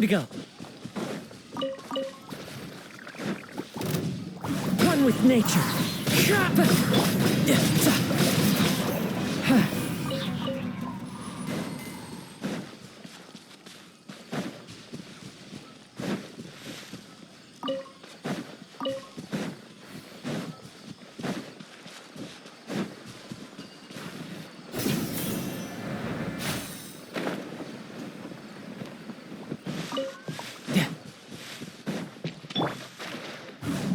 to go. One with nature.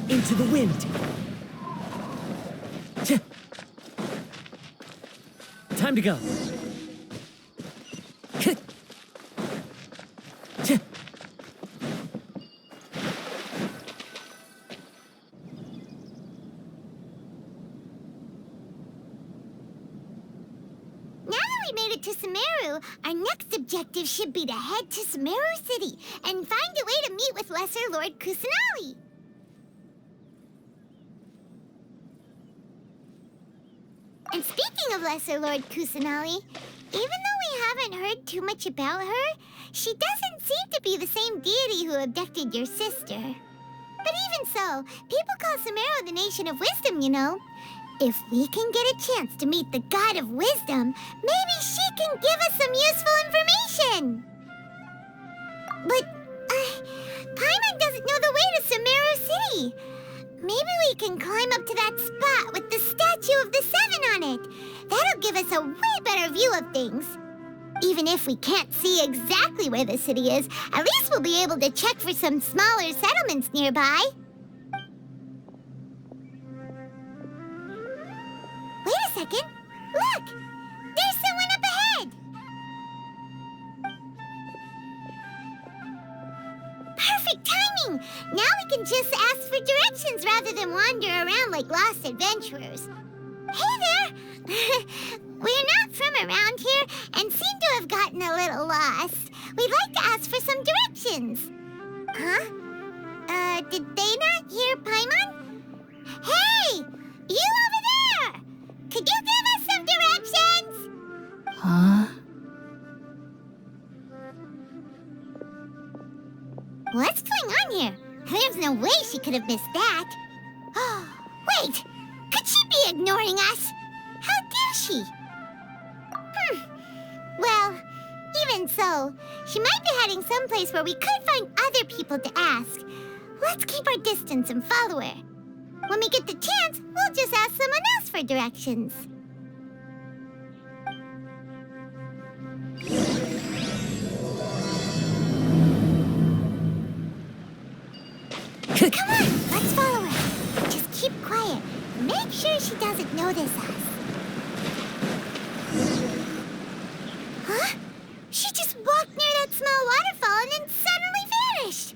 Into the wind. Time to go. Made it to Sumeru, our next objective should be to head to Sumeru City and find a way to meet with Lesser Lord Kusanali. And speaking of Lesser Lord Kusanali, even though we haven't heard too much about her, she doesn't seem to be the same deity who abducted your sister. But even so, people call Sumeru the Nation of Wisdom, you know. If we can get a chance to meet the God of Wisdom, maybe she can give us some useful information. But, Paimon doesn't know the way to Sumeru City. Maybe we can climb up to that spot with the statue of the Seven on it. That'll give us a way better view of things. Even if we can't see exactly where the city is, at least we'll be able to check for some smaller settlements nearby. Wait a second. Look! There's someone up ahead! Perfect timing! Now we can just ask for directions rather than wander around like lost adventurers. Hey there! We're not from around here and seem to have gotten a little lost. We'd like to ask for some directions. Huh? Did they not hear Paimon? Hey! You over there! Could you give us some directions? Huh? What's going on here? There's no way she could have missed that. Oh, wait! Could she be ignoring us? How dare she? Well, even so, she might be heading someplace where we could find other people to ask. Let's keep our distance and follow her. When we get the chance, we'll just ask someone else for directions. Come on, let's follow her. Just keep quiet. Make sure she doesn't notice us. Huh? She just walked near that small waterfall and then suddenly vanished.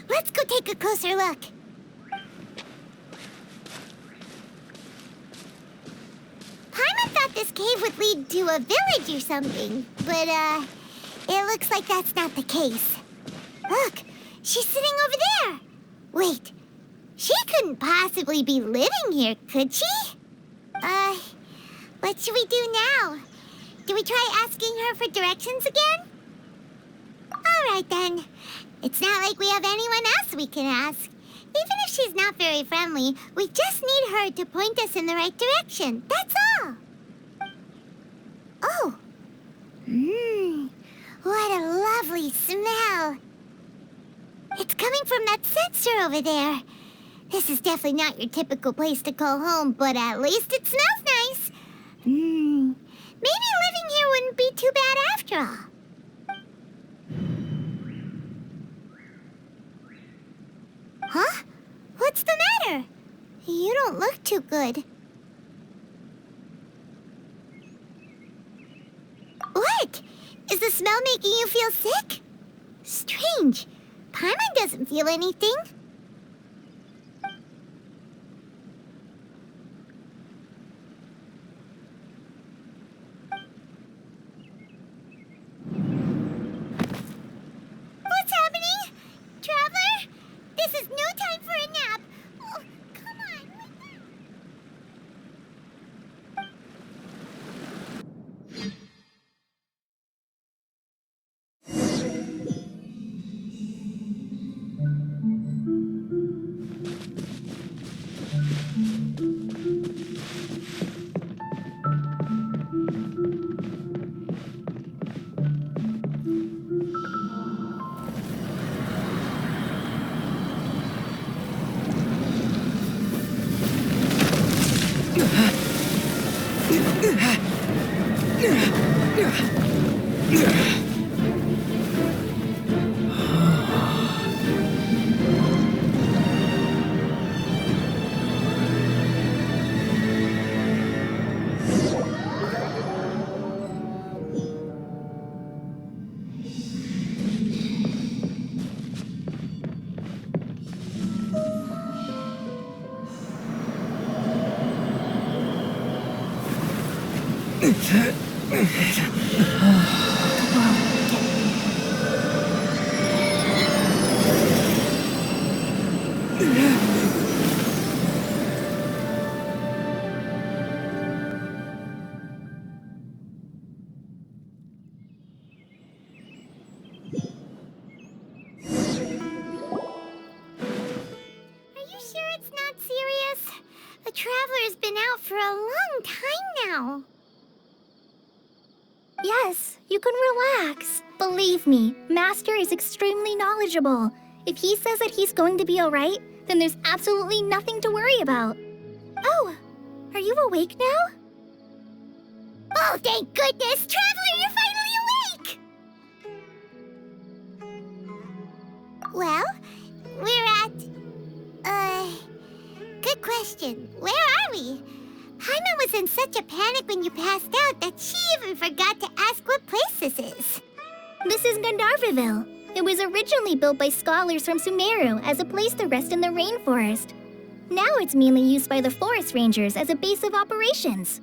Let's go take a closer look. Paimon thought this cave would lead to a village or something, but, it looks like that's not the case. Look, she's sitting over there. Wait, she couldn't possibly be living here, could she? What should we do now? Do we try asking her for directions again? All right, then. It's not like we have anyone else we can ask. Even if she's not very friendly, we just need her to point us in the right direction. That's all. Oh. What a lovely smell. It's coming from that sensor over there. This is definitely not your typical place to call home, but at least it smells nice. Maybe living here wouldn't be too bad after all. Huh? What's the matter? You don't look too good. What? Is the smell making you feel sick? Strange. Paimon doesn't feel anything. What's happening? Traveler? This is no time for a nap. Oh, come on. Are you sure it's not serious? The Traveler's been out for a long time now. Yes, you can relax. Believe me, Master is extremely knowledgeable. If he says that he's going to be alright, then there's absolutely nothing to worry about. Oh, are you awake now? Oh, thank goodness! Traveler, you're finally awake! Well, we're at... Good question. Where are we? Paimon was in such a panic when you passed out that she even forgot to ask what place this is. This is Gandharvaville. It was originally built by scholars from Sumeru as a place to rest in the rainforest. Now it's mainly used by the forest rangers as a base of operations.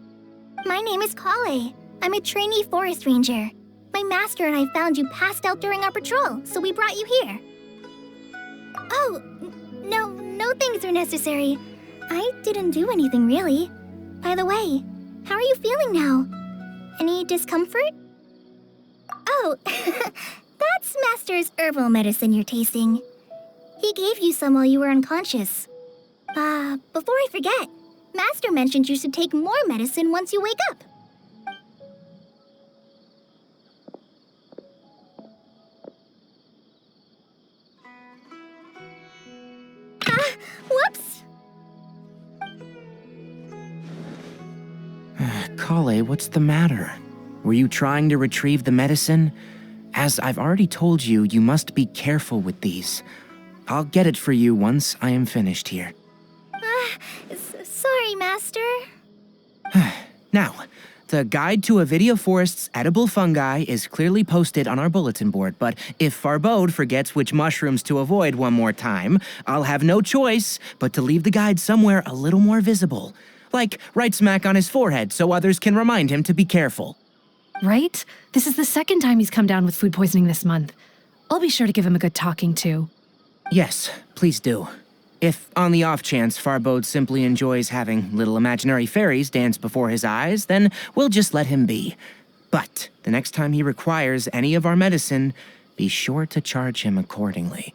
My name is Kale. I'm a trainee forest ranger. My master and I found you passed out during our patrol, so we brought you here. Oh, no things are necessary. I didn't do anything really. By the way, how are you feeling now? Any discomfort? Oh, that's Master's herbal medicine you're tasting. He gave you some while you were unconscious. Before I forget, Master mentioned you should take more medicine once you wake up. Whoops! Kale, what's the matter? Were you trying to retrieve the medicine? As I've already told you, you must be careful with these. I'll get it for you once I am finished here. Sorry, Master. Now, the guide to Avidia Forest's edible fungi is clearly posted on our bulletin board, but if Farbode forgets which mushrooms to avoid one more time, I'll have no choice but to leave the guide somewhere a little more visible. Like right smack on his forehead so others can remind him to be careful. Right? This is the second time he's come down with food poisoning this month. I'll be sure to give him a good talking to. Yes, please do. If, on the off chance, Farbode simply enjoys having little imaginary fairies dance before his eyes, then we'll just let him be. But the next time he requires any of our medicine, be sure to charge him accordingly.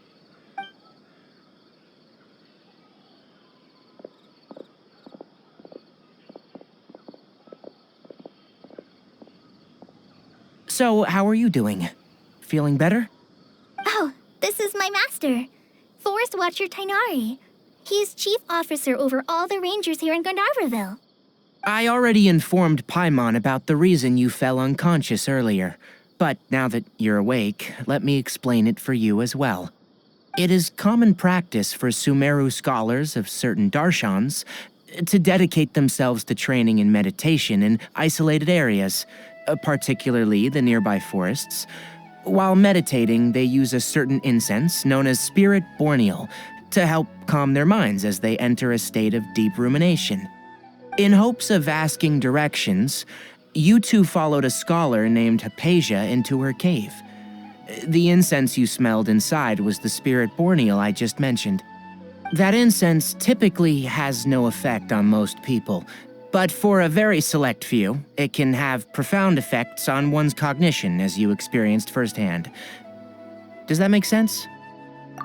So, how are you doing? Feeling better? Oh, this is my master, Forest Watcher Tainari. He's chief officer over all the rangers here in Gandharvaville. I already informed Paimon about the reason you fell unconscious earlier. But now that you're awake, let me explain it for you as well. It is common practice for Sumeru scholars of certain darshans to dedicate themselves to training in meditation in isolated areas, particularly the nearby forests. While meditating, they use a certain incense known as Spirit Borneal to help calm their minds as they enter a state of deep rumination. In hopes of asking directions, you two followed a scholar named Hypatia into her cave. The incense you smelled inside was the Spirit Borneal I just mentioned. That incense typically has no effect on most people, but for a very select few, it can have profound effects on one's cognition, as you experienced firsthand. Does that make sense?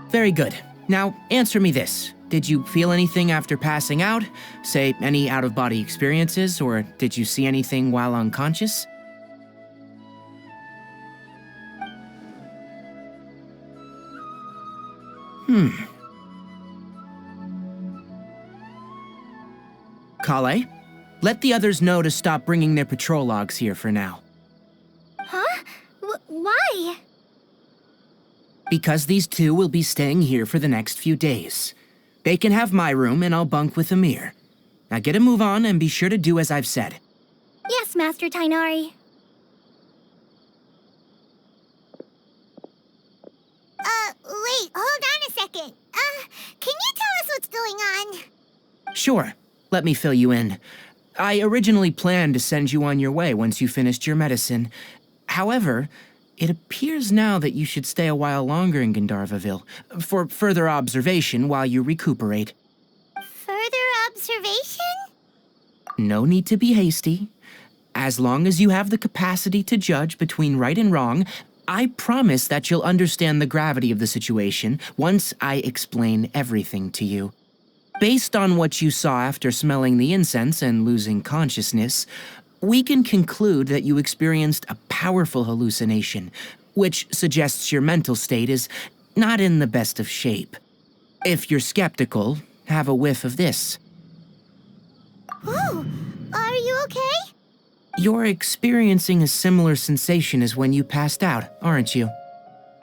Very good. Now, answer me this. Did you feel anything after passing out? Say, any out-of-body experiences, or did you see anything while unconscious? Kale? Let the others know to stop bringing their patrol logs here for now. Huh? Why? Because these two will be staying here for the next few days. They can have my room and I'll bunk with Amir. Now get a move on and be sure to do as I've said. Yes, Master Tainari. Wait, hold on a second. Can you tell us what's going on? Sure, let me fill you in. I originally planned to send you on your way once you finished your medicine. However, it appears now that you should stay a while longer in Gandharvaville for further observation while you recuperate. Further observation? No need to be hasty. As long as you have the capacity to judge between right and wrong, I promise that you'll understand the gravity of the situation once I explain everything to you. Based on what you saw after smelling the incense and losing consciousness, we can conclude that you experienced a powerful hallucination, which suggests your mental state is not in the best of shape. If you're skeptical, have a whiff of this. Ooh, are you okay? You're experiencing a similar sensation as when you passed out, aren't you?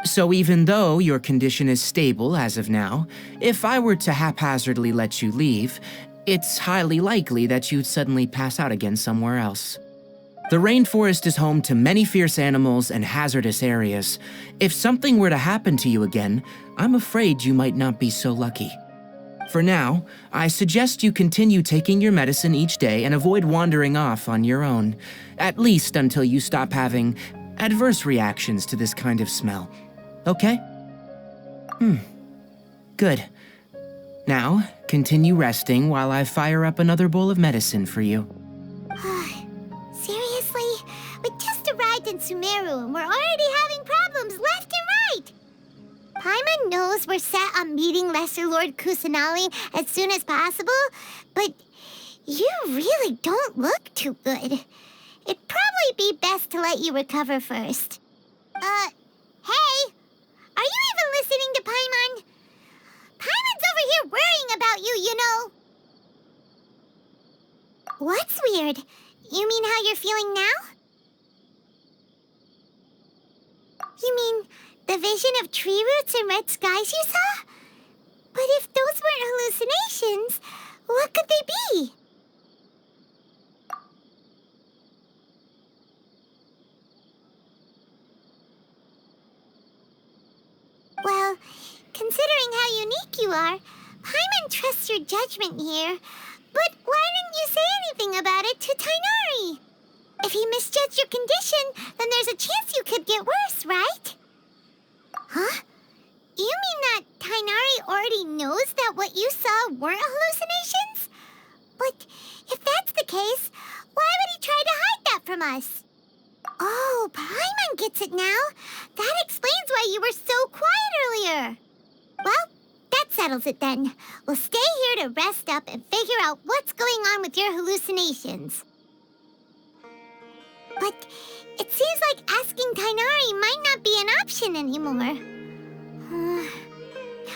So even though your condition is stable as of now, if I were to haphazardly let you leave, it's highly likely that you'd suddenly pass out again somewhere else. The rainforest is home to many fierce animals and hazardous areas. If something were to happen to you again, I'm afraid you might not be so lucky. For now, I suggest you continue taking your medicine each day and avoid wandering off on your own, at least until you stop having adverse reactions to this kind of smell. Okay? Good. Now, continue resting while I fire up another bowl of medicine for you. Seriously? We just arrived in Sumeru and we're already having problems left and right! Paimon knows we're set on meeting Lesser Lord Kusanali as soon as possible, but you really don't look too good. It'd probably be best to let you recover first. Hey! Are you even listening to Paimon? Paimon's over here worrying about you, you know. What's weird? You mean how you're feeling now? You mean the vision of tree roots and red skies you saw? But if those weren't hallucinations, what could they be? Well, considering how unique you are, Paimon trusts your judgment here. But why didn't you say anything about it to Tainari? If he misjudged your condition, then there's a chance you could get worse, right? Huh? You mean that Tainari already knows that what you saw weren't hallucinations? But if that's the case, why would he try to hide that from us? Oh, Paimon gets it now. That explains why you were so quiet earlier. Well, that settles it then. We'll stay here to rest up and figure out what's going on with your hallucinations. But it seems like asking Tainari might not be an option anymore.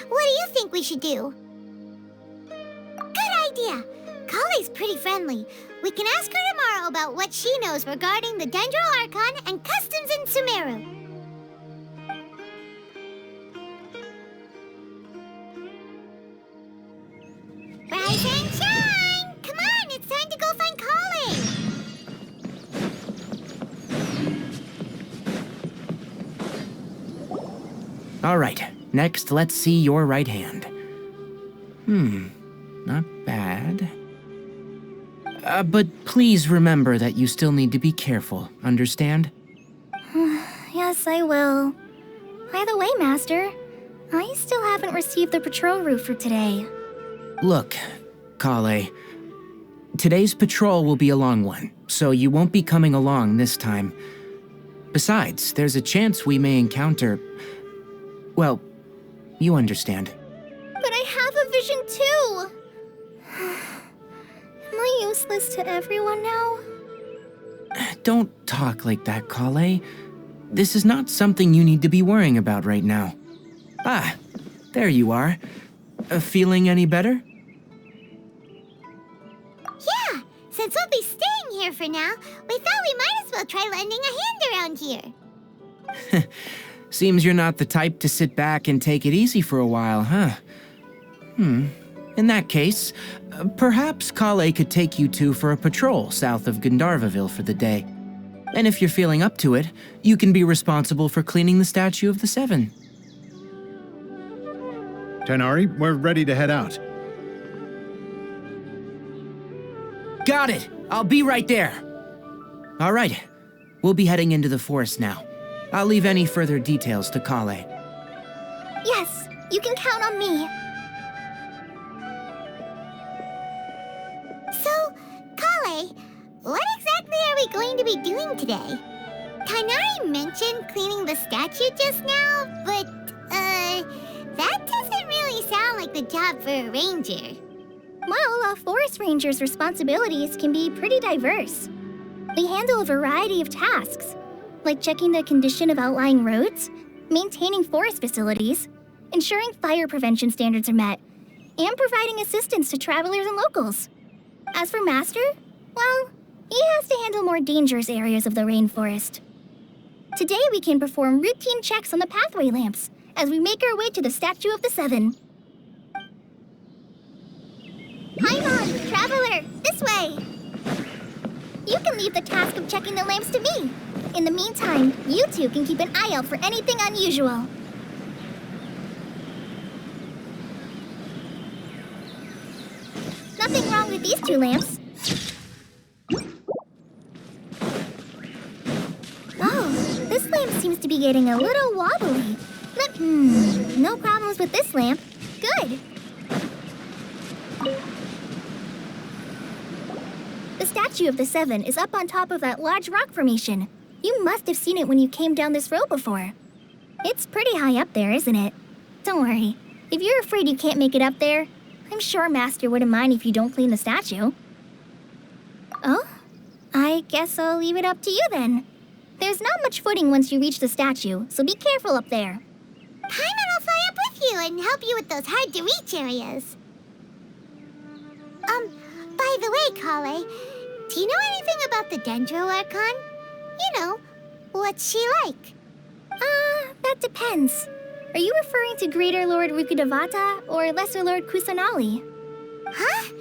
What do you think we should do? Good idea. Kale's pretty friendly. We can ask her tomorrow about what she knows regarding the Dendro Archon and customs in Sumeru. Rise and shine! Come on, it's time to go find Kale! All right, next let's see your right hand. Not bad. But please remember that you still need to be careful, understand? Yes, I will. By the way, Master, I still haven't received the patrol route for today. Look, Kale, today's patrol will be a long one, so you won't be coming along this time. Besides, there's a chance we may encounter... Well, you understand. But I have a vision too! Am I useless to everyone now? Don't talk like that, Kale. This is not something you need to be worrying about right now. Ah, there you are. Feeling any better? Yeah, since we'll be for now, we thought we might as well try lending a hand around here. Seems you're not the type to sit back and take it easy for a while, huh? In that case, perhaps Kale could take you two for a patrol south of EnyaVil for the day. And if you're feeling up to it, you can be responsible for cleaning the Statue of the Seven. Tighnari, we're ready to head out. Got it! I'll be right there! All right, we'll be heading into the forest now. I'll leave any further details to Kale. Yes, you can count on me. So, Kale, what exactly are we going to be doing today? Tighnari mentioned cleaning the statue just now, but, that doesn't really sound like the job for a ranger. Well, a forest ranger's responsibilities can be pretty diverse. They handle a variety of tasks, like checking the condition of outlying roads, maintaining forest facilities, ensuring fire prevention standards are met, and providing assistance to travelers and locals. As for Master, well, he has to handle more dangerous areas of the rainforest. Today we can perform routine checks on the pathway lamps as we make our way to the Statue of the Seven. Paimon, traveler, this way! You can leave the task of checking the lamps to me. In the meantime, you two can keep an eye out for anything unusual. Nothing wrong with these two lamps. Oh, this lamp seems to be getting a little wobbly. No problems with this lamp. Good. The Statue of the Seven is up on top of that large rock formation. You must have seen it when you came down this road before. It's pretty high up there, isn't it? Don't worry. If you're afraid you can't make it up there, I'm sure Master wouldn't mind if you don't clean the statue. Oh? I guess I'll leave it up to you then. There's not much footing once you reach the statue, so be careful up there. Paimon will fly up with you and help you with those hard-to-reach areas. By the way, Kale, do you know anything about the Dendro Archon? You know, what's she like? That depends. Are you referring to Greater Lord Rukkhadevata or Lesser Lord Kusanali? Huh?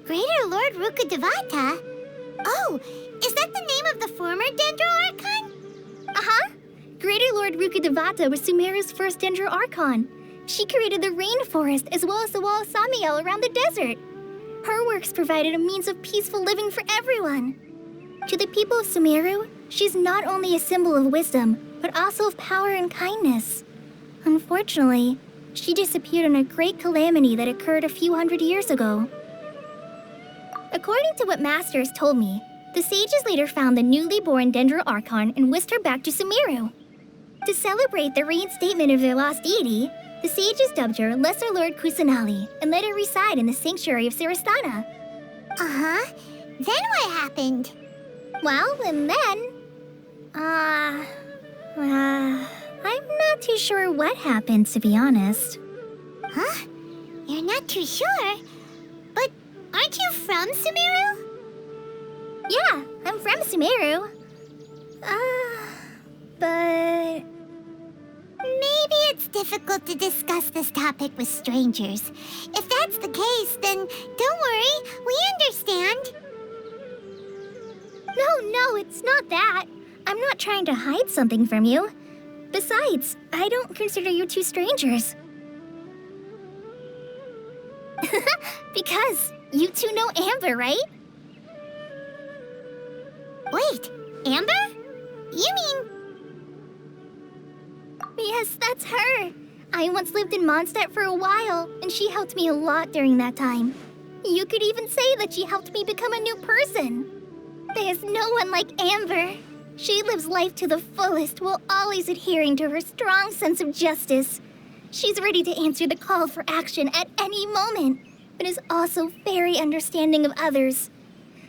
Greater Lord Rukkhadevata? Oh, is that the name of the former Dendro Archon? Uh-huh. Greater Lord Rukkhadevata was Sumeru's first Dendro Archon. She created the rainforest as well as the wall of Samiel around the desert. Her works provided a means of peaceful living for everyone. To the people of Sumeru, she's not only a symbol of wisdom, but also of power and kindness. Unfortunately, she disappeared in a great calamity that occurred a few hundred years ago. According to what Master has told me, the sages later found the newly born Dendro Archon and whisked her back to Sumeru. To celebrate the reinstatement of their lost deity, the sages dubbed her Lesser Lord Kusanali and let her reside in the sanctuary of Sarastana. Uh-huh. Then what happened? Well, and then... I'm not too sure what happened, to be honest. Huh? You're not too sure? But aren't you from Sumeru? Yeah, I'm from Sumeru. But... Maybe it's difficult to discuss this topic with strangers. If that's the case, then don't worry, we understand. No, it's not that. I'm not trying to hide something from you. Besides, I don't consider you two strangers. Because you two know Amber, right? Wait, Amber? You mean... Yes, that's her. I once lived in Mondstadt for a while, and she helped me a lot during that time. You could even say that she helped me become a new person. There's no one like Amber. She lives life to the fullest while always adhering to her strong sense of justice. She's ready to answer the call for action at any moment, but is also very understanding of others.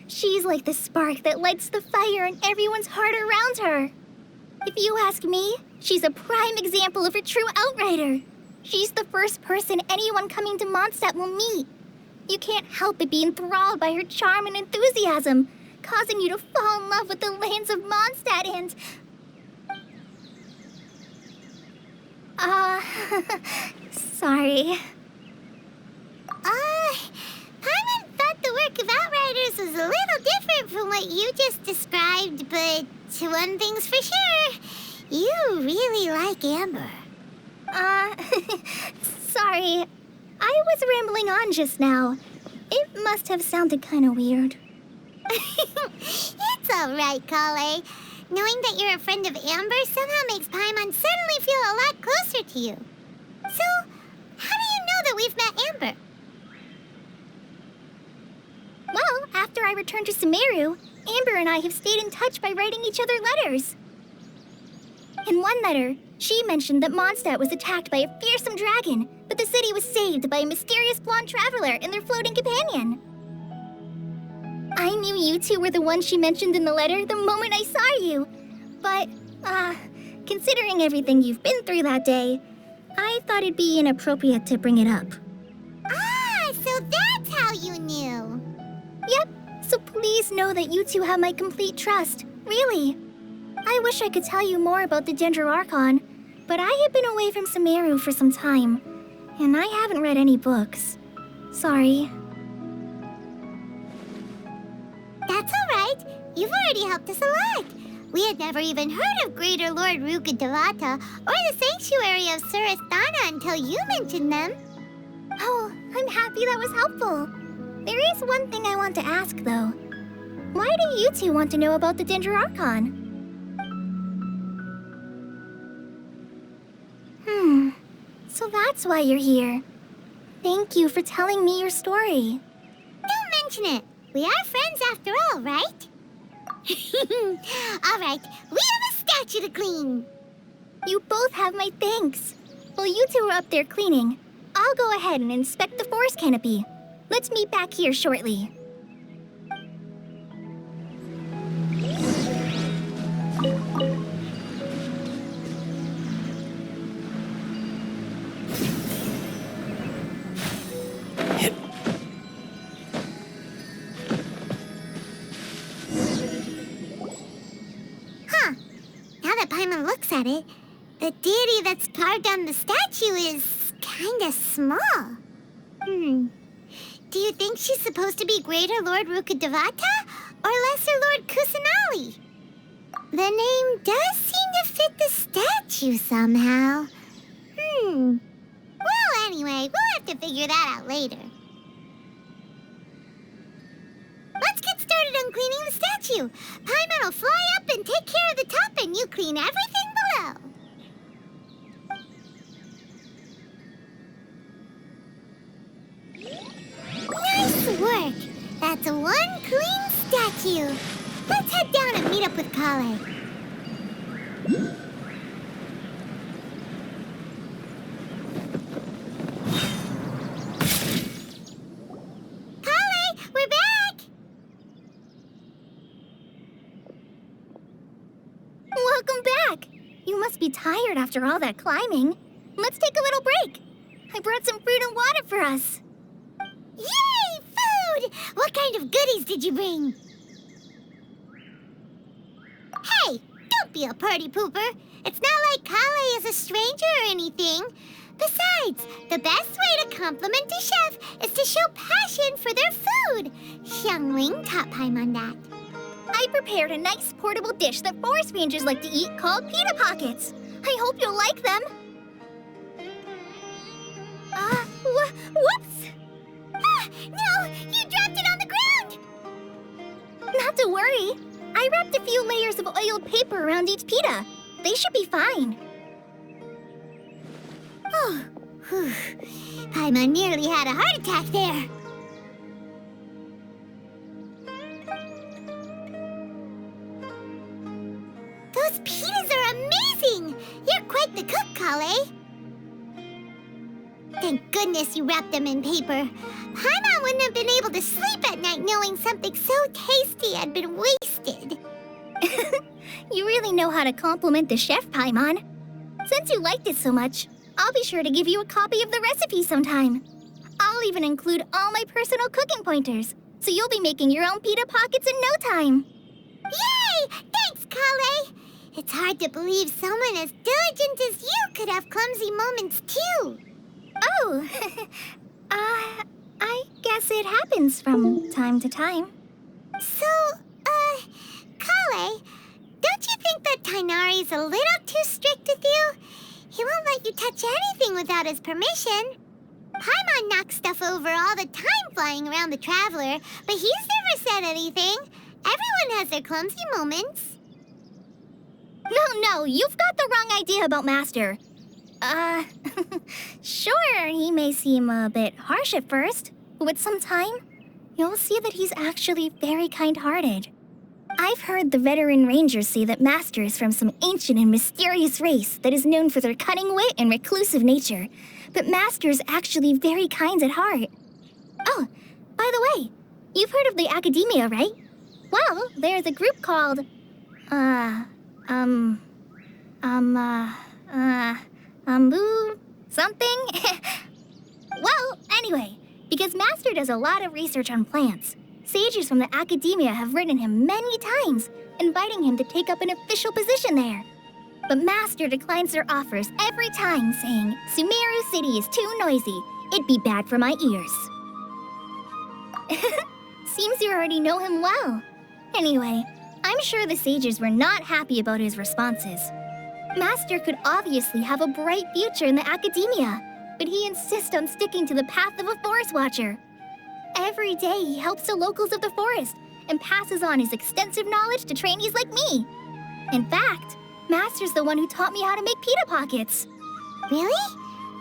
She's like the spark that lights the fire in everyone's heart around her. If you ask me, she's a prime example of a true outrider. She's the first person anyone coming to Mondstadt will meet. You can't help but be enthralled by her charm and enthusiasm, causing you to fall in love with the lands of Mondstadt and... sorry. Paimon thought the work of Outriders was a little different from what you just described, but one thing's for sure, you really like Amber. Sorry. I was rambling on just now. It must have sounded kind of weird. It's all right, Kale. Knowing that you're a friend of Amber somehow makes Paimon suddenly feel a lot closer to you. So, how do you know that we've met Amber? Well, after I returned to Sumeru, Amber and I have stayed in touch by writing each other letters. In one letter, she mentioned that Mondstadt was attacked by a fearsome dragon, but the city was saved by a mysterious blonde traveler and their floating companion. I knew you two were the ones she mentioned in the letter the moment I saw you. But, considering everything you've been through that day, I thought it'd be inappropriate to bring it up. Ah, so that's how you knew. Yep, so please know that you two have my complete trust, really. I wish I could tell you more about the Archon, but I have been away from Sumeru for some time, and I haven't read any books. Sorry. That's all right. You've already helped us a lot. We had never even heard of Greater Lord Rukkhadevata or the Sanctuary of Surasthana until you mentioned them. Oh, I'm happy that was helpful. There is one thing I want to ask, though. Why do you two want to know about the Archon? So that's why you're here. Thank you for telling me your story. Don't mention it. We are friends after all, right? All right, we have a statue to clean. You both have my thanks. While you two are up there cleaning, I'll go ahead and inspect the forest canopy. Let's meet back here shortly. Paimon looks at it, the deity that's carved on the statue is kinda small. Do you think she's supposed to be Greater Lord Rukkhadevata or Lesser Lord Kusanali? The name does seem to fit the statue somehow. Well, anyway, we'll have to figure that out later. Let's get started on cleaning the statue. Paimon will fly up and take care of the top, and you clean everything below. Nice work. That's one clean statue. Let's head down and meet up with Kale. We're back! Welcome back! You must be tired after all that climbing. Let's take a little break. I brought some fruit and water for us. Yay! Food! What kind of goodies did you bring? Hey! Don't be a party pooper. It's not like Kale is a stranger or anything. Besides, the best way to compliment a chef is to show passion for their food. Xiangling taught Paimon that. I prepared a nice portable dish that forest rangers like to eat called pita pockets. I hope you'll like them. Whoops! Ah, no! You dropped it on the ground! Not to worry. I wrapped a few layers of oiled paper around each pita. They should be fine. Oh, whew. Paimon nearly had a heart attack there. Those pitas are amazing! You're quite the cook, Kale. Thank goodness you wrapped them in paper. Paimon wouldn't have been able to sleep at night knowing something so tasty had been wasted. You really know how to compliment the chef, Paimon. Since you liked it so much, I'll be sure to give you a copy of the recipe sometime. I'll even include all my personal cooking pointers, so you'll be making your own pita pockets in no time. Yay! Thanks, Kale! It's hard to believe someone as diligent as you could have clumsy moments, too. Oh, I guess it happens from time to time. So, Kale, don't you think that Tainari's a little too strict with you? He won't let you touch anything without his permission. Paimon knocks stuff over all the time flying around the Traveler, but he's never said anything. Everyone has their clumsy moments. No, you've got the wrong idea about Master. Sure, he may seem a bit harsh at first, but with some time, you'll see that he's actually very kind-hearted. I've heard the veteran rangers say that Master is from some ancient and mysterious race that is known for their cunning wit and reclusive nature, but Master is actually very kind at heart. Oh, by the way, you've heard of the Academia, right? Well, there's a group called, something? Well, anyway, because Master does a lot of research on plants, sages from the Academia have written him many times, inviting him to take up an official position there. But Master declines their offers every time, saying, Sumeru City is too noisy. It'd be bad for my ears. Seems you already know him well. Anyway, I'm sure the sages were not happy about his responses. Master could obviously have a bright future in the Academia, but he insists on sticking to the path of a forest watcher. Every day he helps the locals of the forest and passes on his extensive knowledge to trainees like me. In fact, Master's the one who taught me how to make pita pockets. Really?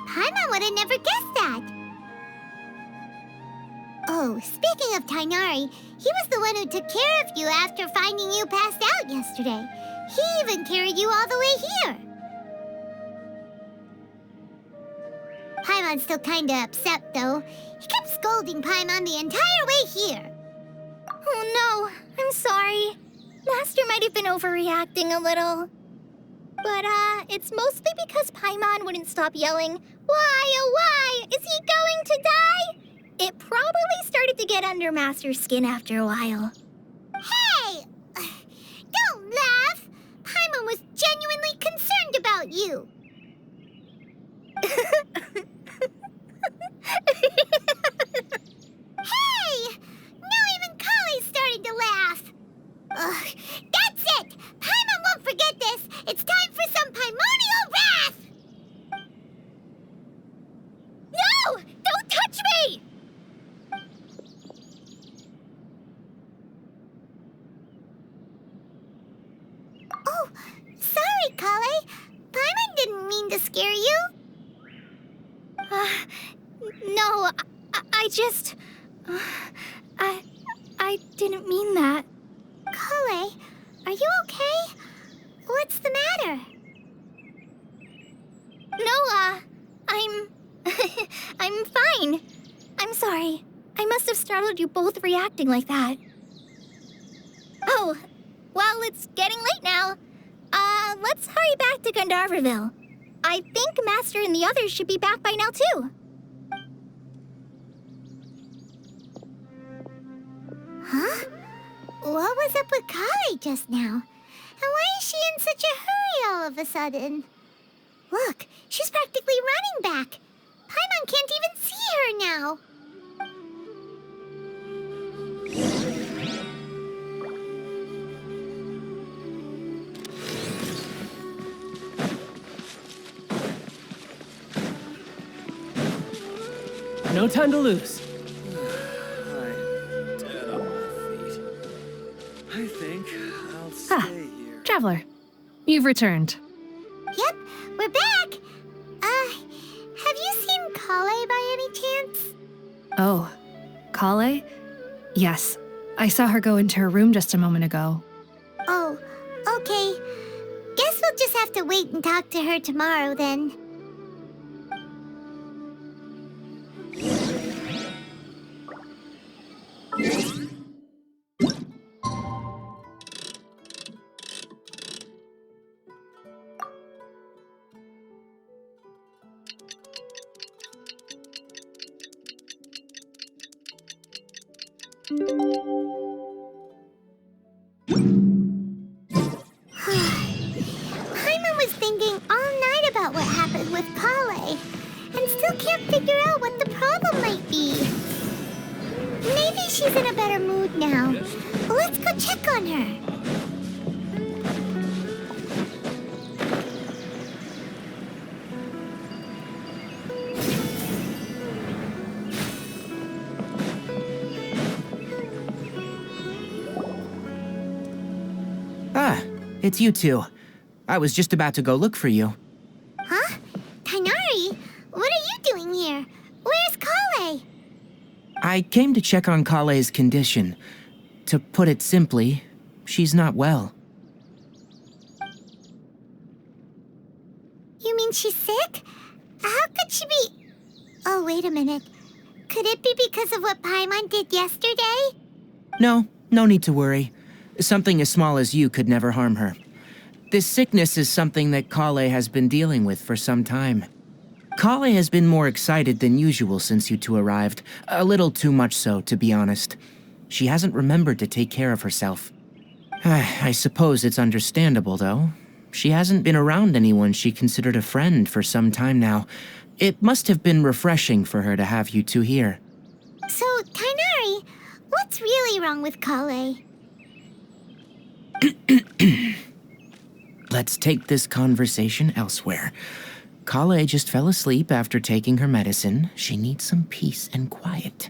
Paimon would have never guessed that. Oh, speaking of Tainari, he was the one who took care of you after finding you passed out yesterday. He even carried you all the way here. Paimon's still kinda upset, though. He kept scolding Paimon the entire way here. Oh no, I'm sorry. Master might have been overreacting a little. But, it's mostly because Paimon wouldn't stop yelling, Why, oh why, is he going to die? It probably started to get under Master's skin after a while. Hey! Don't laugh! Paimon was genuinely concerned about you. Hey! Now even Kali's starting to laugh. Ugh, that's it! Paimon won't forget this! It's time for some Paimonial wrath! No! Don't touch me! Oh, sorry, Kale. Paimon didn't mean to scare you. No, I just... I didn't mean that. Kale, are you okay? What's the matter? No, I'm fine. I'm sorry. I must have startled you both reacting like that. Oh, well, it's getting late now. Let's hurry back to Gandharville. I think Master and the others should be back by now, too. Huh? What was up with Kale just now? And why is she in such a hurry all of a sudden? Look, she's practically running back. Paimon can't even see her now. No time to lose. I'm dead on my feet. I think I'll stay here. Traveler, you've returned. Yep, we're back. Have you seen Kale by any chance? Oh, Kale? Yes, I saw her go into her room just a moment ago. Oh, okay. Guess we'll just have to wait and talk to her tomorrow then. Paimon was thinking all night about what happened with Kale, and still can't figure out what the problem might be. Maybe she's in a better mood now. Let's go check on her. Ah, it's you two. I was just about to go look for you. Huh? Tighnari? What are you doing here? Where's Kale? I came to check on Kale's condition. To put it simply, she's not well. You mean she's sick? How could she be... Oh, wait a minute. Could it be because of what Paimon did yesterday? No need to worry. Something as small as you could never harm her. This sickness is something that Kale has been dealing with for some time. Kale has been more excited than usual since you two arrived. A little too much so, to be honest. She hasn't remembered to take care of herself. I suppose it's understandable, though. She hasn't been around anyone she considered a friend for some time now. It must have been refreshing for her to have you two here. So, Tighnari, what's really wrong with Kale? Let's take this conversation elsewhere. Kale just fell asleep after taking her medicine. She needs some peace and quiet.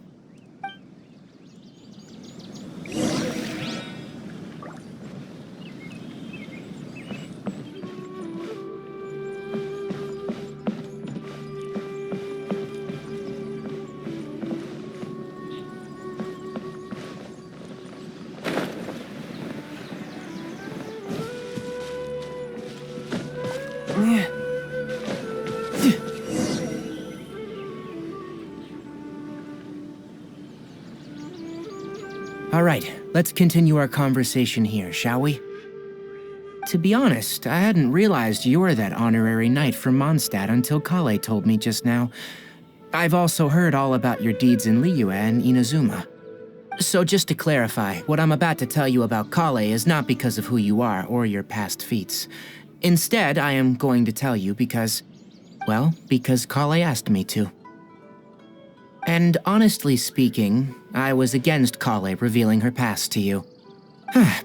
All right, let's continue our conversation here, shall we? To be honest, I hadn't realized you were that honorary knight from Mondstadt until Kale told me just now. I've also heard all about your deeds in Liyue and Inazuma. So just to clarify, what I'm about to tell you about Kale is not because of who you are or your past feats. Instead, I am going to tell you because Kale asked me to. And honestly speaking, I was against Kale revealing her past to you.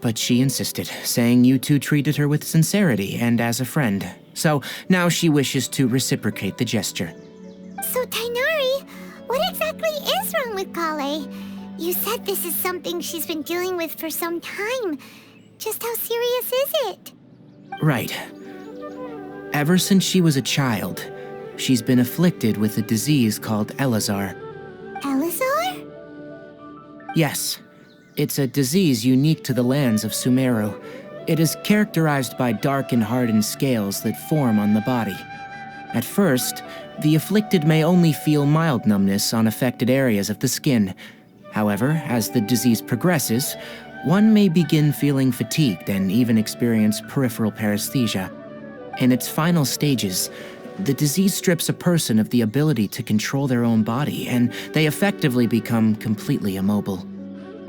But she insisted, saying you two treated her with sincerity and as a friend. So now she wishes to reciprocate the gesture. So, Tighnari, what exactly is wrong with Kale? You said this is something she's been dealing with for some time. Just how serious is it? Right. Ever since she was a child, she's been afflicted with a disease called Elazar. Elazar? Yes. It's a disease unique to the lands of Sumeru. It is characterized by dark and hardened scales that form on the body. At first, the afflicted may only feel mild numbness on affected areas of the skin. However, as the disease progresses, one may begin feeling fatigued and even experience peripheral paresthesia. In its final stages, the disease strips a person of the ability to control their own body, and they effectively become completely immobile.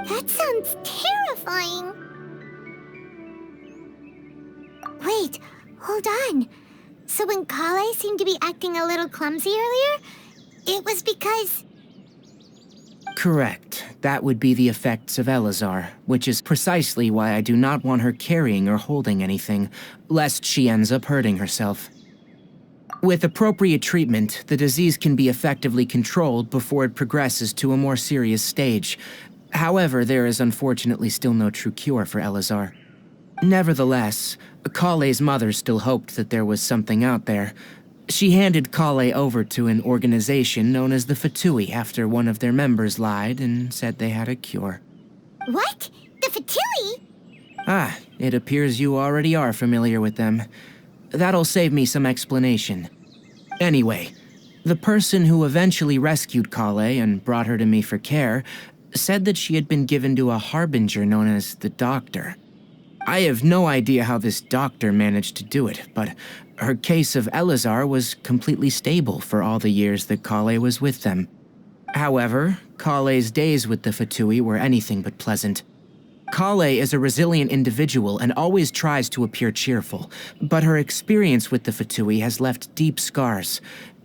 That sounds terrifying. Wait, hold on. So when Kale seemed to be acting a little clumsy earlier, it was because... Correct. That would be the effects of Elazar, which is precisely why I do not want her carrying or holding anything, lest she ends up hurting herself. With appropriate treatment, the disease can be effectively controlled before it progresses to a more serious stage. However, there is unfortunately still no true cure for Elazar. Nevertheless, Kale's mother still hoped that there was something out there. She handed Kale over to an organization known as the Fatui after one of their members lied and said they had a cure. What? The Fatui? It appears you already are familiar with them. That'll save me some explanation. Anyway, the person who eventually rescued Kale and brought her to me for care said that she had been given to a harbinger known as the Doctor. I have no idea how this doctor managed to do it, but her case of Elazar was completely stable for all the years that Kale was with them. However, Kale's days with the Fatui were anything but pleasant. Kale is a resilient individual and always tries to appear cheerful, but her experience with the Fatui has left deep scars.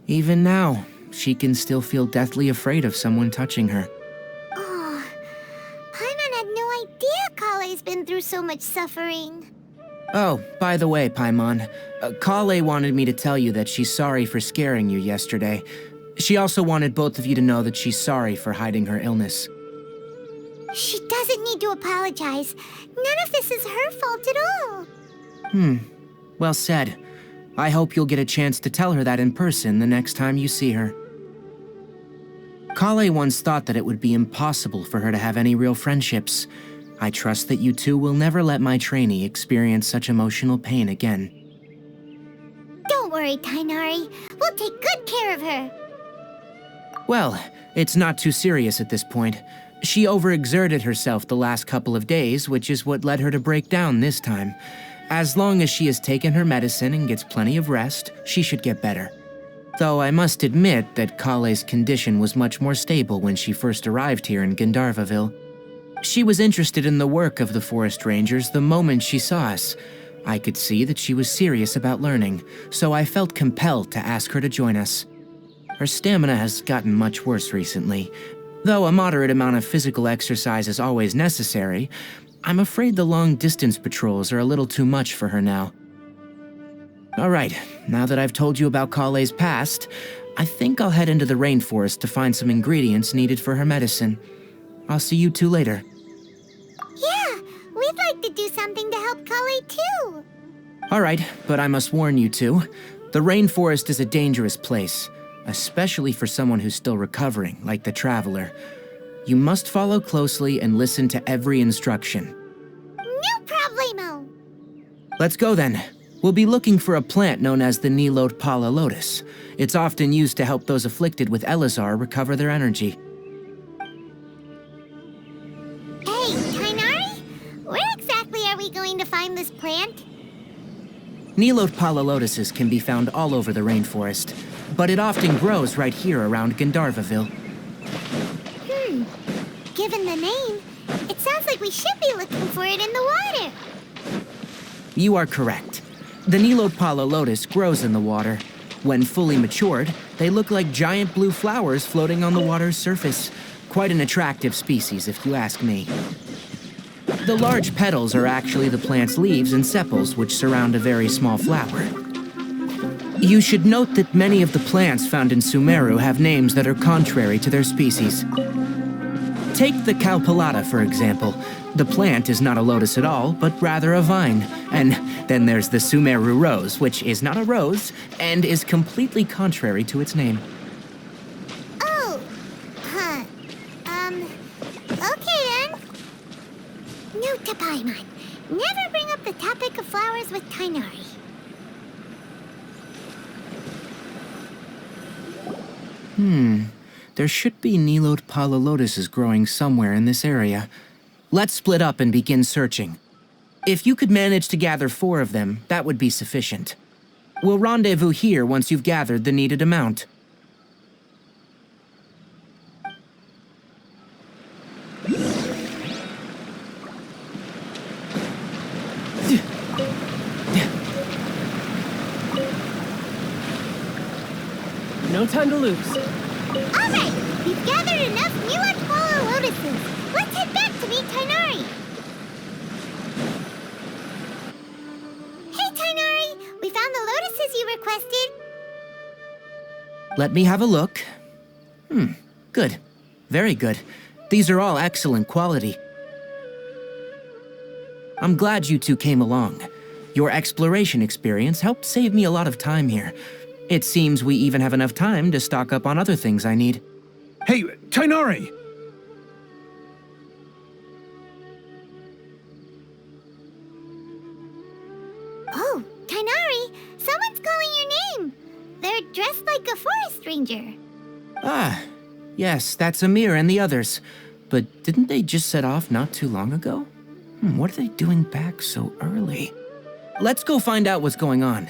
Even now, she can still feel deathly afraid of someone touching her. Oh, Paimon had no idea Kale's been through so much suffering. Oh, by the way, Paimon, Kale wanted me to tell you that she's sorry for scaring you yesterday. She also wanted both of you to know that she's sorry for hiding her illness. She doesn't need to apologize. None of this is her fault at all. Well said. I hope you'll get a chance to tell her that in person the next time you see her. Kale once thought that it would be impossible for her to have any real friendships. I trust that you two will never let my trainee experience such emotional pain again. Don't worry, Tainari. We'll take good care of her. Well, it's not too serious at this point. She overexerted herself the last couple of days, which is what led her to break down this time. As long as she has taken her medicine and gets plenty of rest, she should get better. Though I must admit that Kale's condition was much more stable when she first arrived here in Gandharvaville. She was interested in the work of the forest rangers the moment she saw us. I could see that she was serious about learning, so I felt compelled to ask her to join us. Her stamina has gotten much worse recently. Though a moderate amount of physical exercise is always necessary, I'm afraid the long-distance patrols are a little too much for her now. Alright, now that I've told you about Kale's past, I think I'll head into the rainforest to find some ingredients needed for her medicine. I'll see you two later. Yeah, we'd like to do something to help Kale too. Alright, but I must warn you two, the rainforest is a dangerous place. Especially for someone who's still recovering, like the Traveler. You must follow closely and listen to every instruction. No problemo. Let's go then. We'll be looking for a plant known as the Nilot Pala Lotus. It's often used to help those afflicted with Elazar recover their energy. Hey, Tainari? Where exactly are we going to find this plant? Nilot Pala Lotuses can be found all over the rainforest, but it often grows right here around Gandharvaville. Given the name, it sounds like we should be looking for it in the water. You are correct. The Nilot Pala Lotus grows in the water. When fully matured, they look like giant blue flowers floating on the water's surface. Quite an attractive species, if you ask me. The large petals are actually the plant's leaves and sepals, which surround a very small flower. You should note that many of the plants found in Sumeru have names that are contrary to their species. Take the Calpulata, for example. The plant is not a lotus at all, but rather a vine. And then there's the Sumeru rose, which is not a rose, and is completely contrary to its name. Oh, okay then. Note to Paimon, never bring up the topic of flowers with Tainari. There should be Nilot Pala Lotuses growing somewhere in this area. Let's split up and begin searching. If you could manage to gather 4 of them, that would be sufficient. We'll rendezvous here once you've gathered the needed amount. No time to lose. All right, we've gathered enough Nilot Pala Lotuses. Let's head back to meet Tainari. Hey, Tainari, we found the lotuses you requested. Let me have a look. Good. Very good. These are all excellent quality. I'm glad you two came along. Your exploration experience helped save me a lot of time here. It seems we even have enough time to stock up on other things I need. Hey, Tainari! Oh, Tainari, someone's calling your name. They're dressed like a forest ranger. Ah, yes, that's Amir and the others. But didn't they just set off not too long ago? What are they doing back so early? Let's go find out what's going on.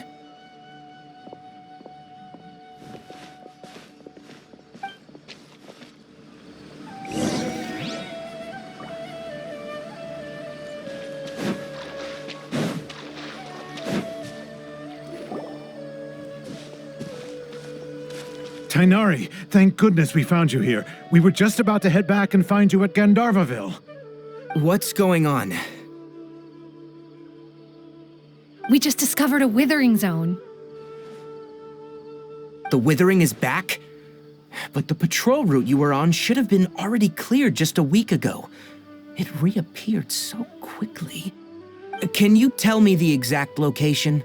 Tainari, thank goodness we found you here. We were just about to head back and find you at GandharvaVille. What's going on? We just discovered a withering zone. The withering is back? But the patrol route you were on should have been already cleared just a week ago. It reappeared so quickly. Can you tell me the exact location?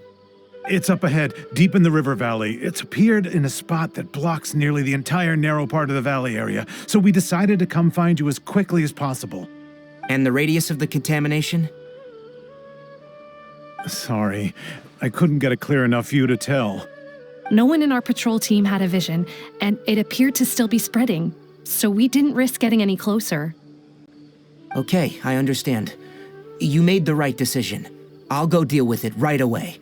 It's up ahead, deep in the river valley. It's appeared in a spot that blocks nearly the entire narrow part of the valley area, so we decided to come find you as quickly as possible. And the radius of the contamination? Sorry, I couldn't get a clear enough view to tell. No one in our patrol team had a vision, and it appeared to still be spreading, so we didn't risk getting any closer. Okay, I understand. You made the right decision. I'll go deal with it right away.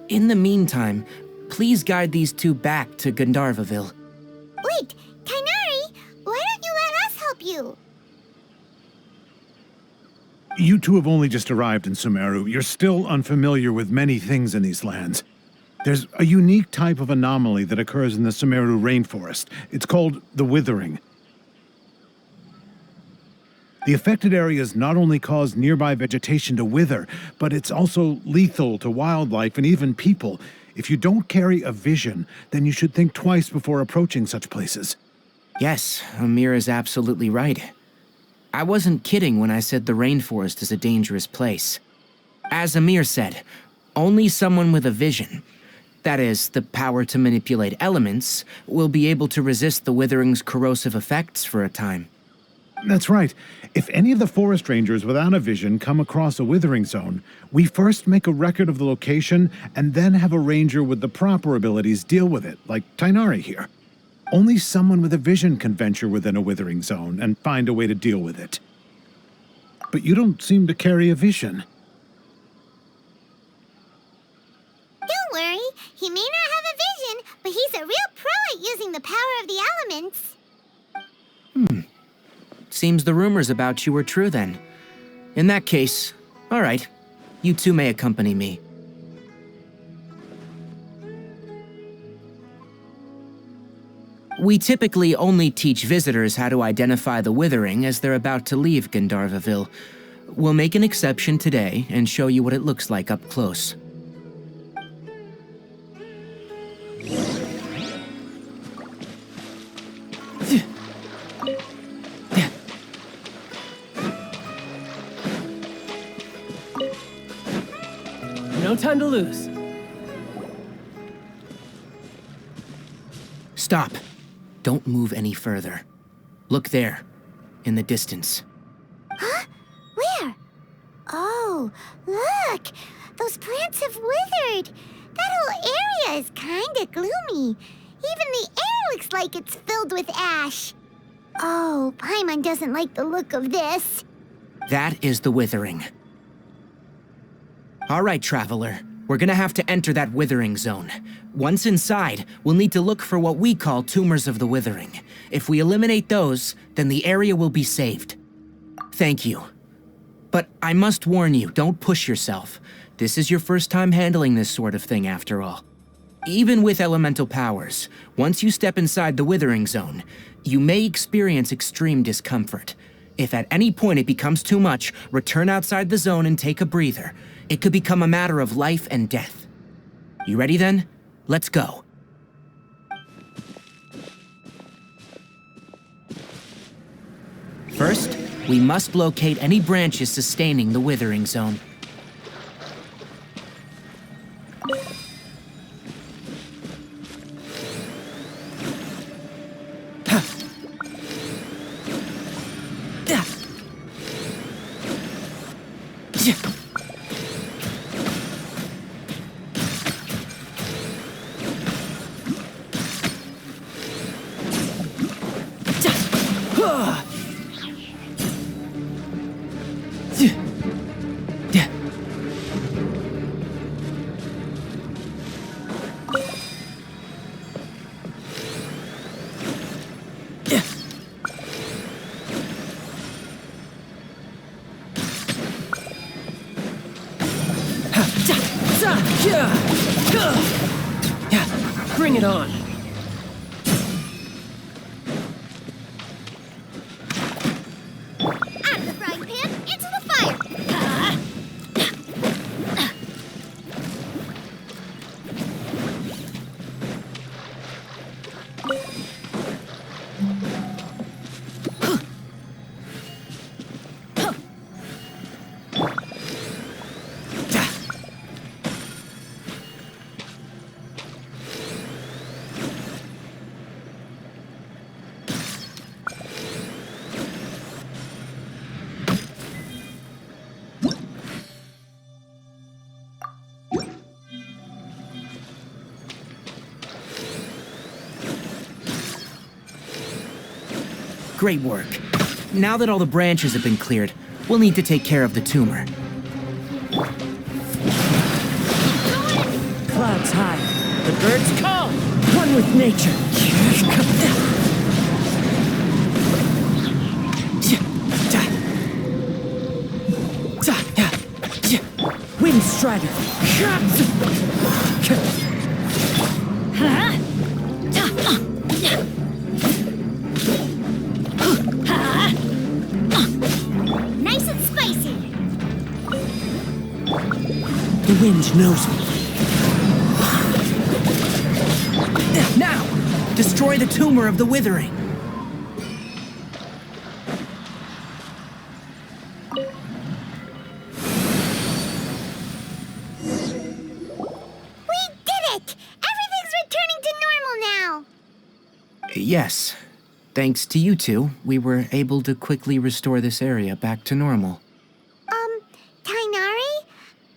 In the meantime, please guide these two back to GandharvaVille. Wait, Tainari, why don't you let us help you? You two have only just arrived in Sumeru. You're still unfamiliar with many things in these lands. There's a unique type of anomaly that occurs in the Sumeru rainforest. It's called the withering. The affected areas not only cause nearby vegetation to wither, but it's also lethal to wildlife and even people. If you don't carry a vision, then you should think twice before approaching such places. Yes, Amir is absolutely right. I wasn't kidding when I said the rainforest is a dangerous place. As Amir said, only someone with a vision, that is, the power to manipulate elements, will be able to resist the withering's corrosive effects for a time. That's right. If any of the forest rangers without a vision come across a withering zone, we first make a record of the location and then have a ranger with the proper abilities deal with it, like Tainari here. Only someone with a vision can venture within a withering zone and find a way to deal with it. But you don't seem to carry a vision. Don't worry, he may not have a vision, but he's a real pro at using the power of the elements. Seems the rumors about you were true then. In that case, all right, you two may accompany me. We typically only teach visitors how to identify the withering as they're about to leave GandharvaVille. We'll make an exception today and show you what it looks like up close. No time to lose. Stop. Don't move any further. Look there, in the distance. Huh? Where? Oh, look! Those plants have withered! That whole area is kinda gloomy. Even the air looks like it's filled with ash. Oh, Paimon doesn't like the look of this. That is the withering. All right, traveler. We're gonna have to enter that withering zone. Once inside, we'll need to look for what we call tumors of the withering. If we eliminate those, then the area will be saved. Thank you. But I must warn you, don't push yourself. This is your first time handling this sort of thing, after all. Even with elemental powers, once you step inside the withering zone, you may experience extreme discomfort. If at any point it becomes too much, return outside the zone and take a breather. It could become a matter of life and death. You ready then? Let's go. First, we must locate any branches sustaining the withering zone. Bring it on. Great work. Now that all the branches have been cleared, we'll need to take care of the tumor. Clouds high. The birds call. One with nature. Wind Strider. Nice and spicy. The wind knows me. Now, destroy the tumor of the withering. We did it! Everything's returning to normal now. Yes. Thanks to you two, we were able to quickly restore this area back to normal. Tainari?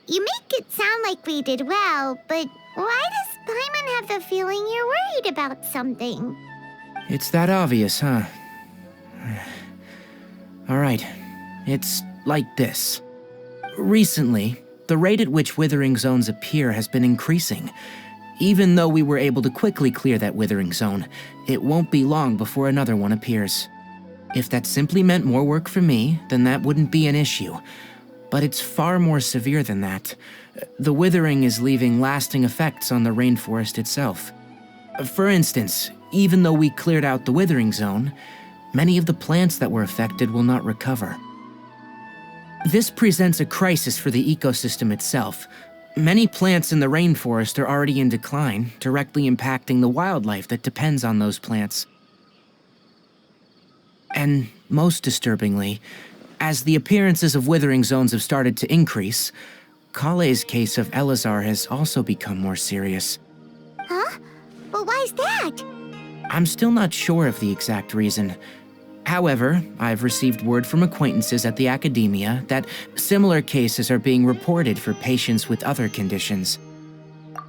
You make it sound like we did well, but why does Paimon have the feeling you're worried about something? It's that obvious, huh? Alright, it's like this. Recently, the rate at which withering zones appear has been increasing. Even though we were able to quickly clear that withering zone, it won't be long before another one appears. If that simply meant more work for me, then that wouldn't be an issue. But it's far more severe than that. The withering is leaving lasting effects on the rainforest itself. For instance, even though we cleared out the withering zone, many of the plants that were affected will not recover. This presents a crisis for the ecosystem itself. Many plants in the rainforest are already in decline, directly impacting the wildlife that depends on those plants. And most disturbingly, as the appearances of withering zones have started to increase, Kale's case of Elazar has also become more serious. Huh? But why's that? I'm still not sure of the exact reason. However, I've received word from acquaintances at the academia that similar cases are being reported for patients with other conditions.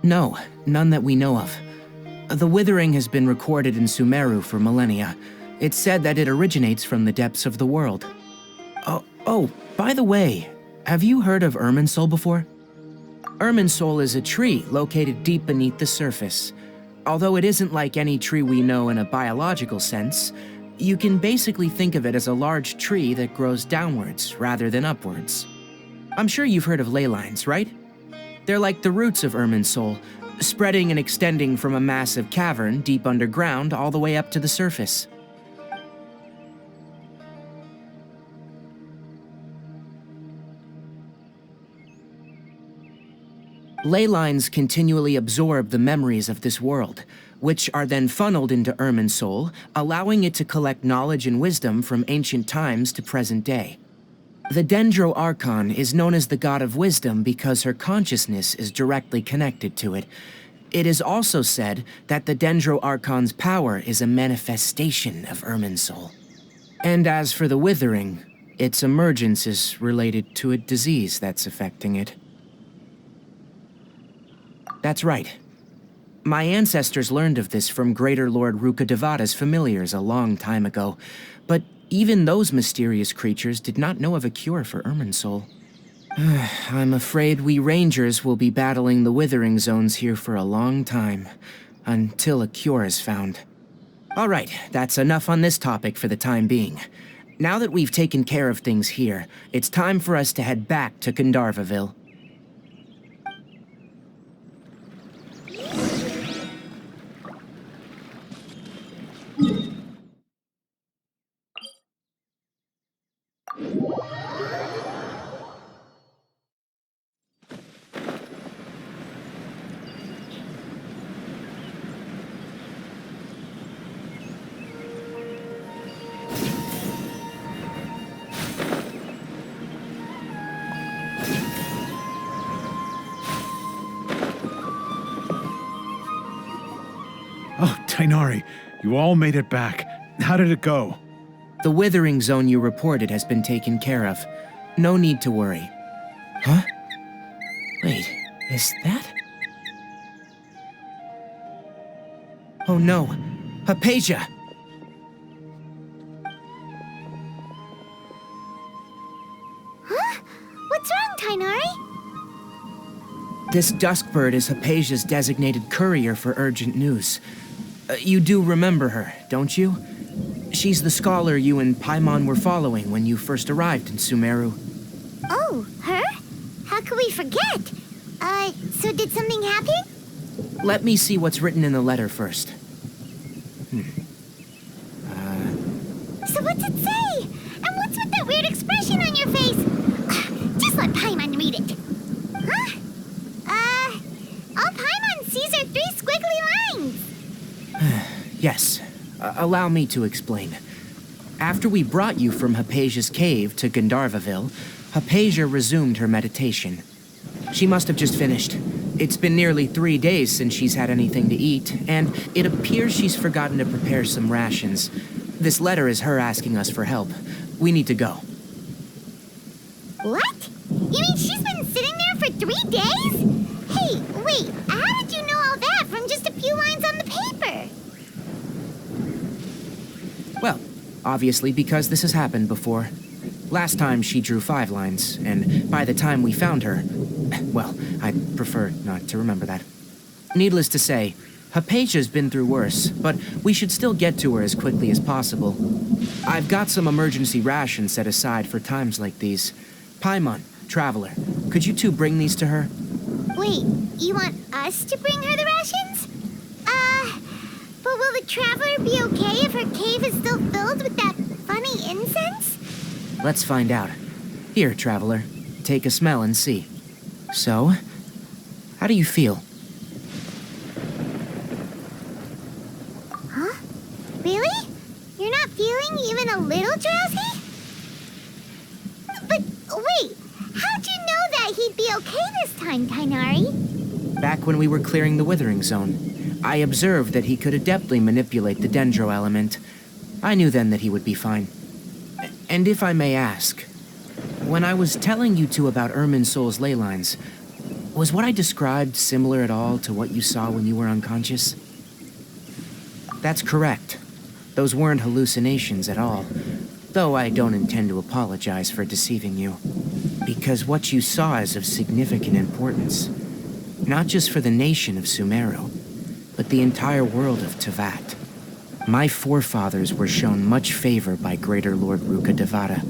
No, none that we know of. The withering has been recorded in Sumeru for millennia. It's said that it originates from the depths of the world. Oh, by the way, have you heard of Irminsul before? Irminsul is a tree located deep beneath the surface. Although it isn't like any tree we know in a biological sense, you can basically think of it as a large tree that grows downwards rather than upwards. I'm sure you've heard of ley lines, right? They're like the roots of Irminsul, spreading and extending from a massive cavern deep underground all the way up to the surface. Ley lines continually absorb the memories of this world, which are then funneled into Irminsul, allowing it to collect knowledge and wisdom from ancient times to present day. The Dendro Archon is known as the god of wisdom because her consciousness is directly connected to it. It is also said that the Dendro Archon's power is a manifestation of Irminsul. And as for the withering, its emergence is related to a disease that's affecting it. That's right. My ancestors learned of this from Greater Lord Rukkhadevata's familiars a long time ago, but even those mysterious creatures did not know of a cure for Irminsul. I'm afraid we rangers will be battling the withering zones here for a long time, until a cure is found. All right, that's enough on this topic for the time being. Now that we've taken care of things here, it's time for us to head back to Gandharvaville. Oh, Tainari, you all made it back. How did it go? The withering zone you reported has been taken care of. No need to worry. Huh? Wait, is that? Oh no, Hypatia! Tainari? This Duskbird is Hypatia's designated courier for urgent news. You do remember her, don't you? She's the scholar you and Paimon were following when you first arrived in Sumeru. Oh, her? How could we forget? So did something happen? Let me see what's written in the letter first. So what's it say? And what's with that weird expression on your face? Just let Paimon read it. Huh? All Paimon sees are 3 squiggly lines. Yes. Allow me to explain. After we brought you from Hypatia's cave to Gandharvaville, Hypatia resumed her meditation. She must have just finished. It's been nearly 3 days since she's had anything to eat, and it appears she's forgotten to prepare some rations. This letter is her asking us for help. We need to go. What? You mean she's been sitting there for 3 days? Hey, wait, how did you know all that from just a few lines on the paper? Well, obviously because this has happened before. Last time she drew 5 lines, and by the time we found her... Well, I'd prefer not to remember that. Needless to say, Hypatia's been through worse, but we should still get to her as quickly as possible. I've got some emergency rations set aside for times like these. Paimon, Traveler, could you two bring these to her? Wait, you want us to bring her the rations? But will the Traveler be okay if her cave is still filled with that funny incense? Let's find out. Here, Traveler, take a smell and see. So, how do you feel? Huh? Really? You're not feeling even a little drowsy? But wait, how'd you know that he'd be okay this time, Tainari? Back when we were clearing the Withering Zone, I observed that he could adeptly manipulate the Dendro element. I knew then that he would be fine. And if I may ask, when I was telling you two about Irminsol's ley lines, was what I described similar at all to what you saw when you were unconscious? That's correct. Those weren't hallucinations at all, though I don't intend to apologize for deceiving you. Because what you saw is of significant importance, not just for the nation of Sumeru, but the entire world of Tevat. My forefathers were shown much favor by Greater Lord Ruka Devata.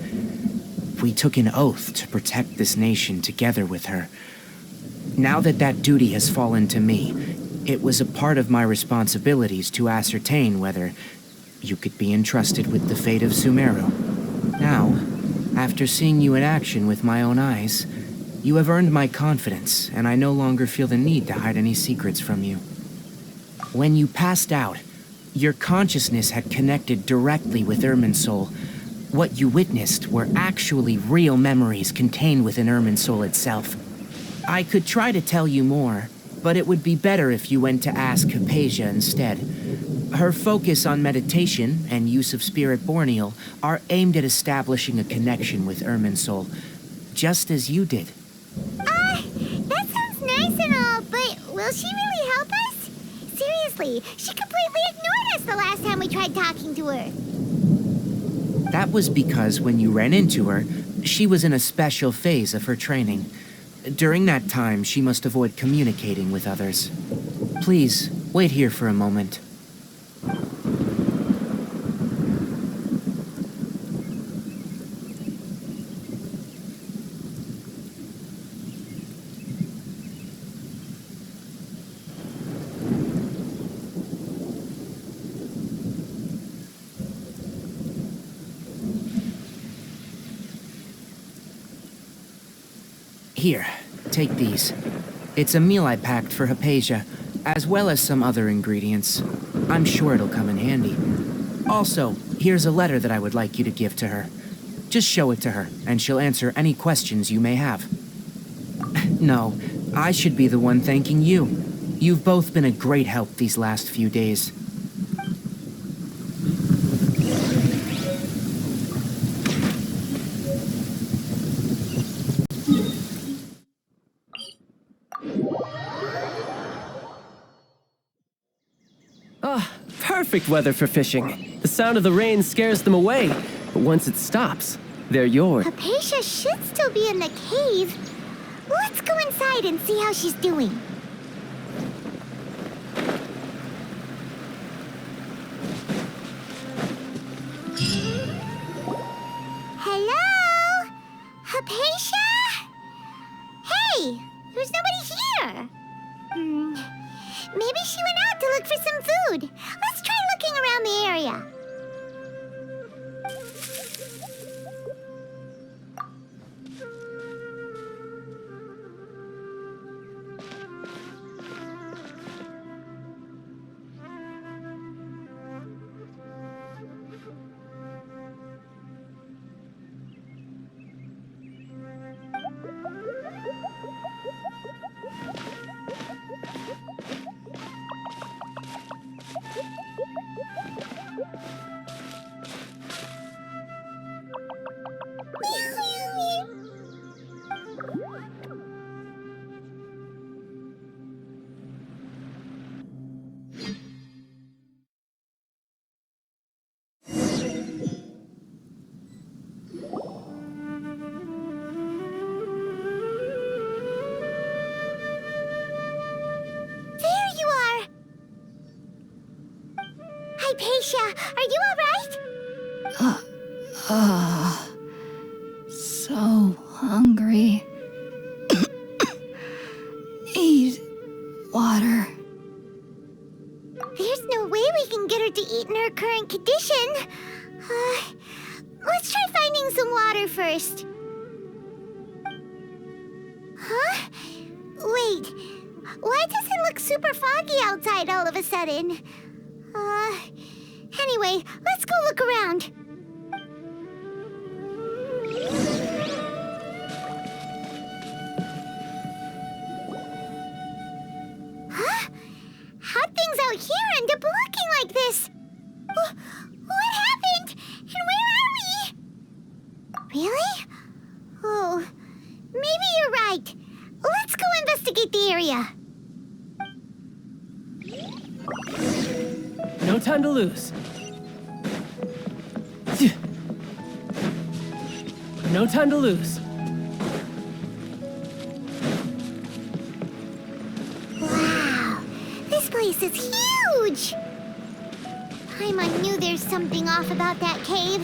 We took an oath to protect this nation together with her. Now that that duty has fallen to me, it was a part of my responsibilities to ascertain whether you could be entrusted with the fate of Sumeru. Now, after seeing you in action with my own eyes, you have earned my confidence, and I no longer feel the need to hide any secrets from you. When you passed out, your consciousness had connected directly with Irminsol. What you witnessed were actually real memories contained within Irminsol itself. I could try to tell you more, but it would be better if you went to ask Hypatia instead. Her focus on meditation and use of Spirit Borneal are aimed at establishing a connection with Irminsol, just as you did. That sounds nice and all, but will she really help us? Seriously, she completely ignored us the last time we tried talking to her. That was because when you ran into her, she was in a special phase of her training. During that time, she must avoid communicating with others. Please, wait here for a moment. Here, take these. It's a meal I packed for Hypatia, as well as some other ingredients. I'm sure it'll come in handy. Also, here's a letter that I would like you to give to her. Just show it to her, and she'll answer any questions you may have. No, I should be the one thanking you. You've both been a great help these last few days. Perfect weather for fishing. The sound of the rain scares them away, but once it stops, they're yours. Hypatia should still be in the cave. Let's go inside and see how she's doing. Hello? Hypatia? Hey, there's nobody here. Maybe she went out to look for some food. Let's try looking around the area. Hypatia, are you alright? So hungry. Need water. There's no way we can get her to eat in her current condition. Let's try finding some water first. Huh? Wait, why does it look super foggy outside all of a sudden? Anyway, let's go look around. Huh? How'd things out here end up looking like this? What happened? And where are we? Really? Oh, maybe you're right. Let's go investigate the area. No time to lose. No time to lose. Wow, this place is huge! Paimon knew there's something off about that cave.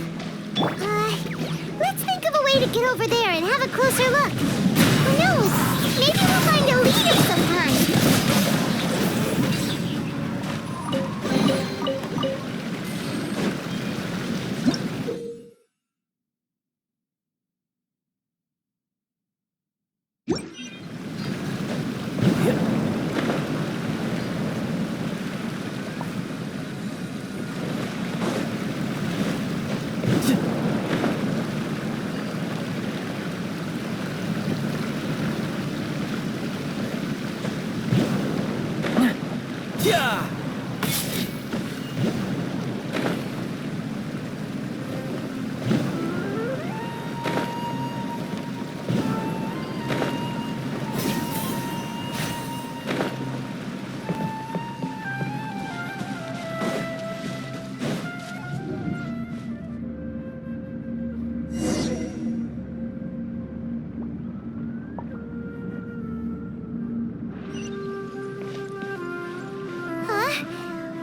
Let's think of a way to get over there and have a closer look. Who knows? Maybe we'll find a leader sometime. Yeah!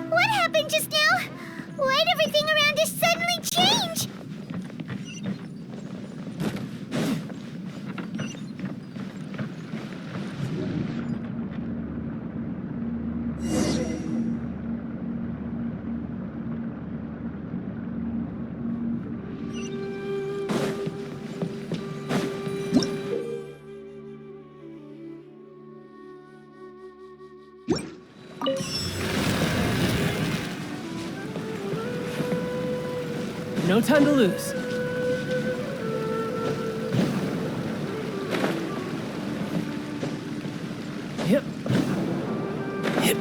What happened just now? Why'd everything around us suddenly change? No time to lose. Yep. Yep.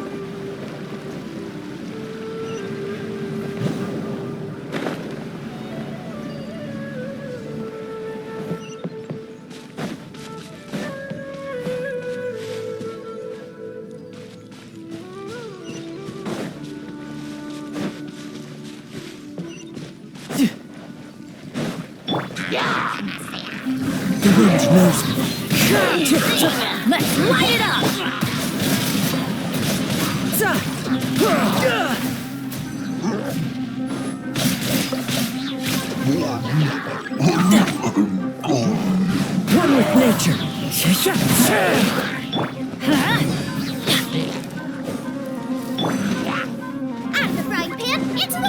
The wind knows me. Let's light it up! One with nature. Out of the frying pan, into the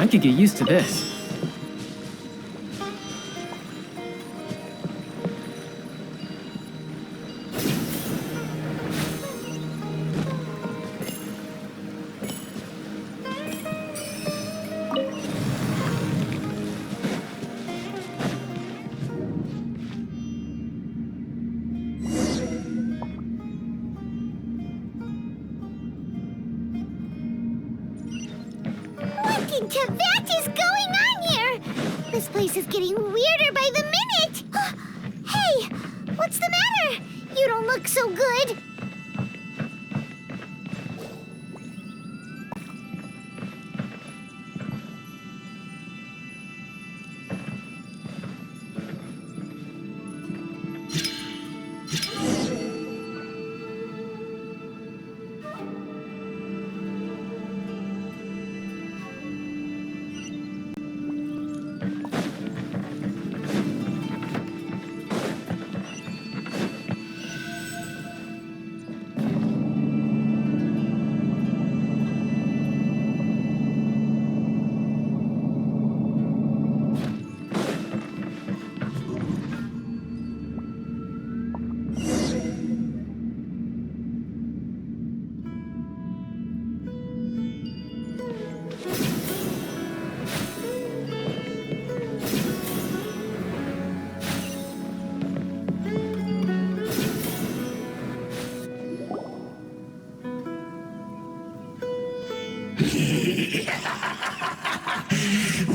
I could get used to this. What in Tibet is going on here? This place is getting weirder by the minute. Hey, what's the matter? You don't look so good.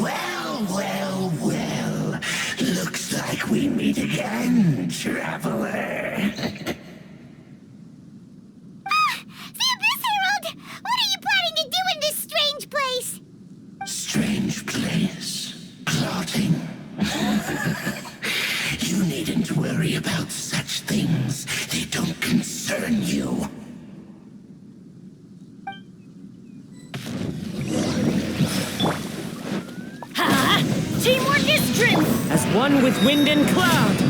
Well. Looks like we meet again, traveler. The Abyss Herald! What are you planning to do in this strange place? Strange place. Plotting. You needn't worry about such things. They don't concern you. Teamwork is strength! As one with wind and cloud.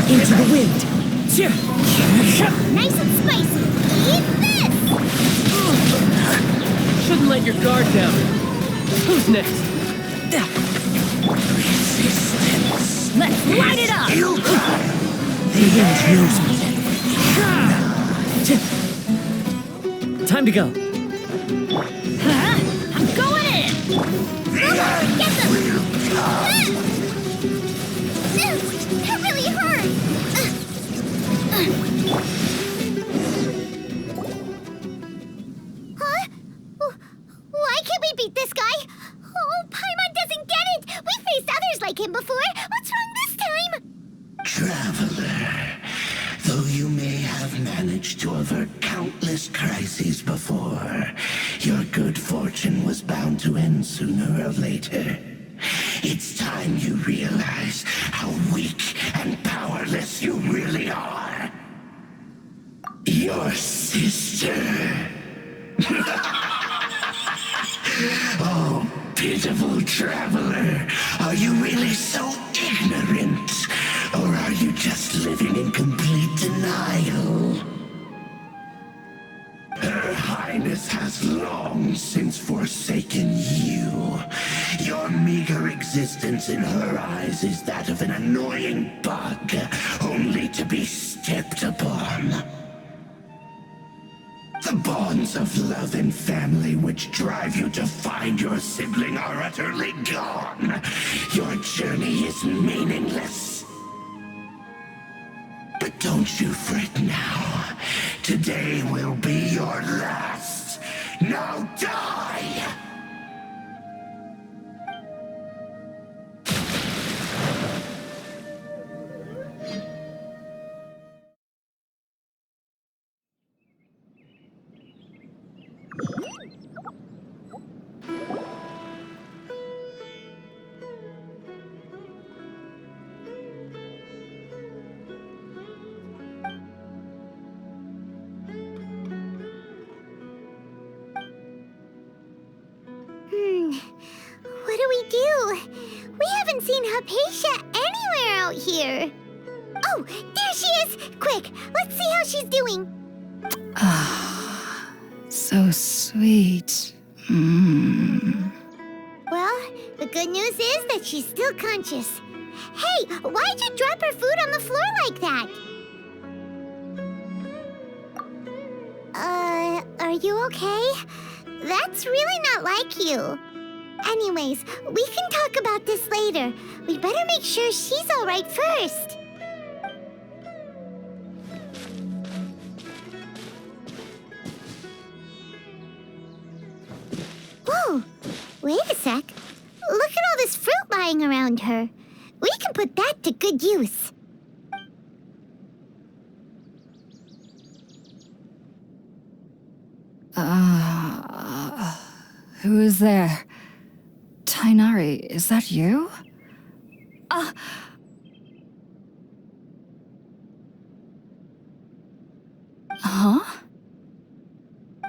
Into the wind! Nice and spicy. Eat this! Shouldn't let your guard down. Who's next? Resistance. Let's light it up! The wind knows me. Time to go. I'm going in! Get them! That really hurt! Huh? Why can't we beat this guy? Oh, Paimon doesn't get it! We faced others like him before! What's wrong this time? Traveler, though you may have managed to avert countless crises before, your good fortune was bound to end sooner or later. It's time you realize how weak and powerless you really are. Your sister. Oh, pitiful traveler. Are you really so ignorant? Or are you just living in complete denial. Her Highness has long since forsaken you. Your meager existence in her eyes is that of an annoying bug, only to be stepped upon. The bonds of love and family which drive you to find your sibling are utterly gone. Your journey is meaningless. But don't you fret now. Today will be your last. Now die! What do we do? We haven't seen Hypatia anywhere out here. Oh, there she is! Quick, let's see how she's doing. So sweet. Well, the good news is that she's still conscious. Hey, why'd you drop her food on the floor like that? Are you okay? That's really not like you. Anyways, we can talk about this later. We better make sure she's all right first. Whoa, wait a sec. Look at all this fruit lying around her. We can put that to good use. Who is there? Tainari, is that you? Huh?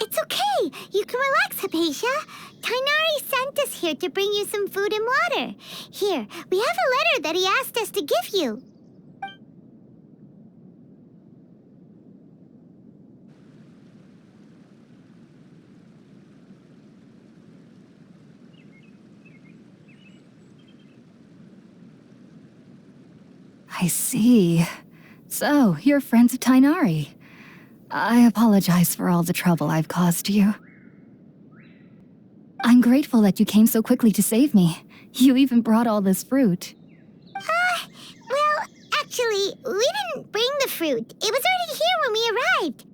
It's okay. You can relax, Hypatia. Tainari sent us here to bring you some food and water. Here, we have a letter that he asked us to give you. I see. So, you're friends of Tainari. I apologize for all the trouble I've caused you. I'm grateful that you came so quickly to save me. You even brought all this fruit. Well, actually, we didn't bring the fruit. It was already here when we arrived.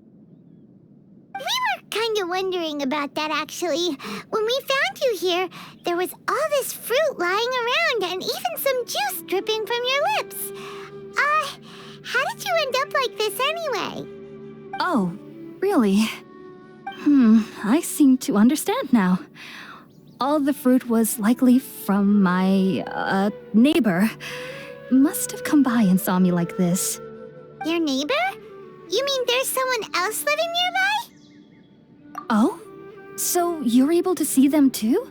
We were kind of wondering about that, actually. When we found you here, there was all this fruit lying around and even some juice dripping from your lips. How did you end up like this anyway? Oh, really? I seem to understand now. All the fruit was likely from my, neighbor. Must have come by and saw me like this. Your neighbor? You mean there's someone else living nearby? Oh? So you're able to see them too?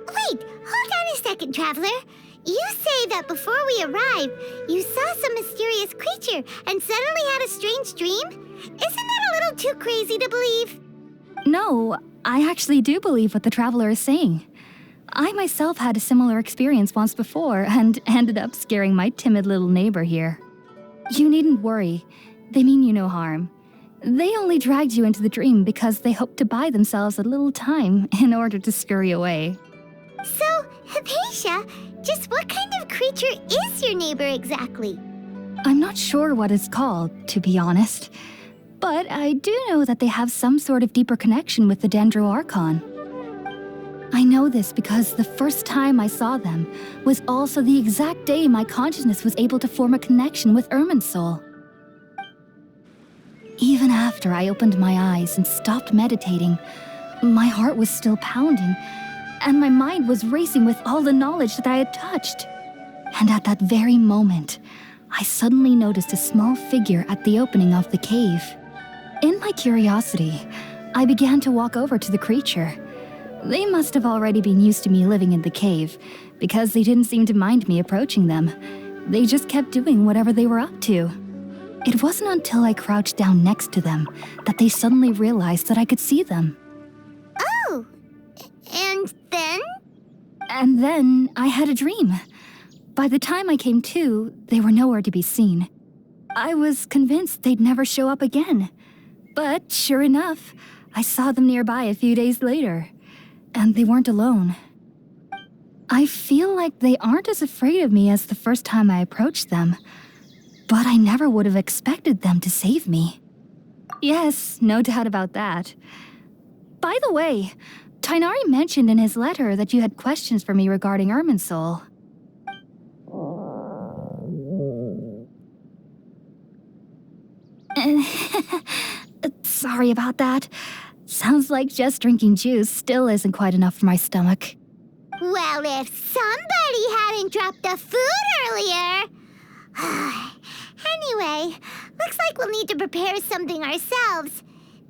Wait, hold on a second, Traveler. You say that before we arrived, you saw some mysterious creature and suddenly had a strange dream? Isn't that a little too crazy to believe? No, I actually do believe what the Traveler is saying. I myself had a similar experience once before and ended up scaring my timid little neighbor here. You needn't worry. They mean you no harm. They only dragged you into the dream because they hoped to buy themselves a little time in order to scurry away. So, Hypatia, just what kind of creature is your neighbor exactly? I'm not sure what it's called, to be honest. But I do know that they have some sort of deeper connection with the Dendro Archon. I know this because the first time I saw them was also the exact day my consciousness was able to form a connection with Irminsul. Even after I opened my eyes and stopped meditating, my heart was still pounding, and my mind was racing with all the knowledge that I had touched. And at that very moment, I suddenly noticed a small figure at the opening of the cave. In my curiosity, I began to walk over to the creature. They must have already been used to me living in the cave, because they didn't seem to mind me approaching them. They just kept doing whatever they were up to. It wasn't until I crouched down next to them that they suddenly realized that I could see them. Oh, and then? And then I had a dream. By the time I came to, they were nowhere to be seen. I was convinced they'd never show up again. But sure enough, I saw them nearby a few days later. And they weren't alone. I feel like they aren't as afraid of me as the first time I approached them. But I never would have expected them to save me. Yes, no doubt about that. By the way, Tighnari mentioned in his letter that you had questions for me regarding Irminsul. Sorry about that. Sounds like just drinking juice still isn't quite enough for my stomach. Well, if somebody hadn't dropped the food earlier... Anyway, looks like we'll need to prepare something ourselves.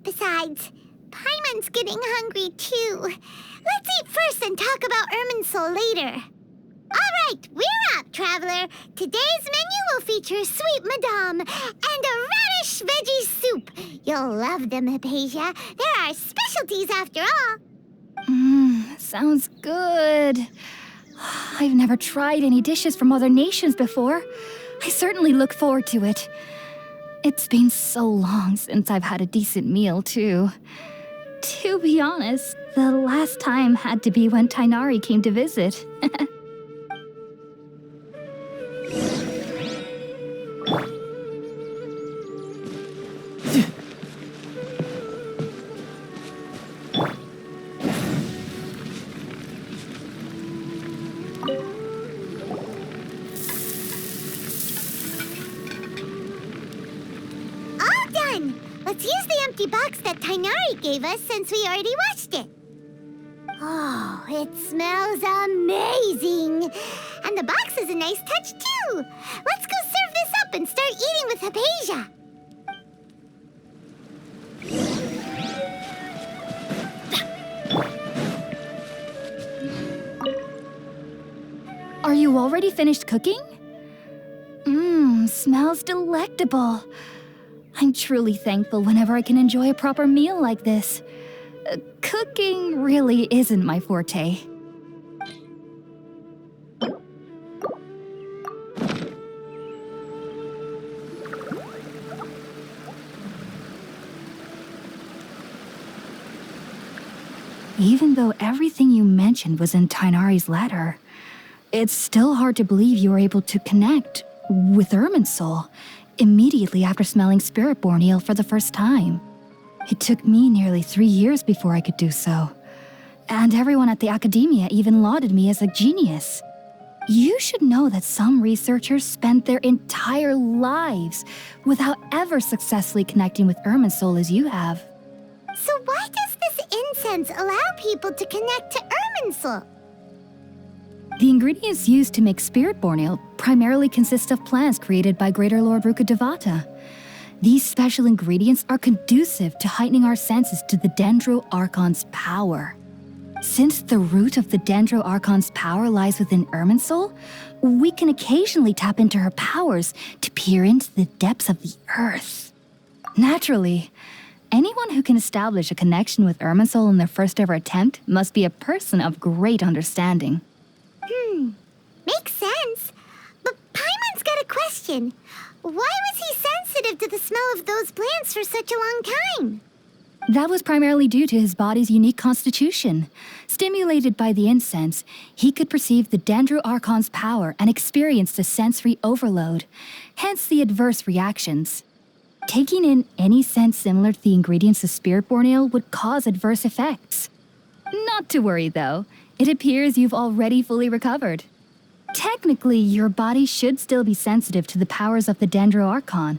Besides, Paimon's getting hungry too. Let's eat first and talk about Irminsul later. All right, we're up, Traveler. Today's menu will feature Sweet Madame and a radish veggie soup. You'll love them, Hypatia. They're our specialties after all. Sounds good. I've never tried any dishes from other nations before. I certainly look forward to it. It's been so long since I've had a decent meal, too. To be honest, the last time had to be when Tighnari came to visit. Let's use the empty box that Tighnari gave us since we already washed it. Oh, it smells amazing. And the box is a nice touch, too. Let's go serve this up and start eating with Hypatia. Are you already finished cooking? Smells delectable. I'm truly thankful whenever I can enjoy a proper meal like this. Cooking really isn't my forte. Even though everything you mentioned was in Tighnari's letter, it's still hard to believe you were able to connect with Irminsul immediately after smelling Spiritborn eel for the first time. It took me nearly 3 years before I could do so. And everyone at the academia even lauded me as a genius. You should know that some researchers spent their entire lives without ever successfully connecting with Irminsul as you have. So why does this incense allow people to connect to Irminsul? The ingredients used to make Spiritborn ale primarily consist of plants created by Greater Lord Rukkhadevata. These special ingredients are conducive to heightening our senses to the Dendro Archon's power. Since the root of the Dendro Archon's power lies within Irminsul, we can occasionally tap into her powers to peer into the depths of the earth. Naturally, anyone who can establish a connection with Irminsul in their first ever attempt must be a person of great understanding. Makes sense. But Paimon's got a question. Why was he sensitive to the smell of those plants for such a long time? That was primarily due to his body's unique constitution. Stimulated by the incense, he could perceive the Dendro Archon's power and experience the sensory overload, hence the adverse reactions. Taking in any scent similar to the ingredients of Spiritborn ale would cause adverse effects. Not to worry, though. It appears you've already fully recovered. Technically, your body should still be sensitive to the powers of the Dendro Archon,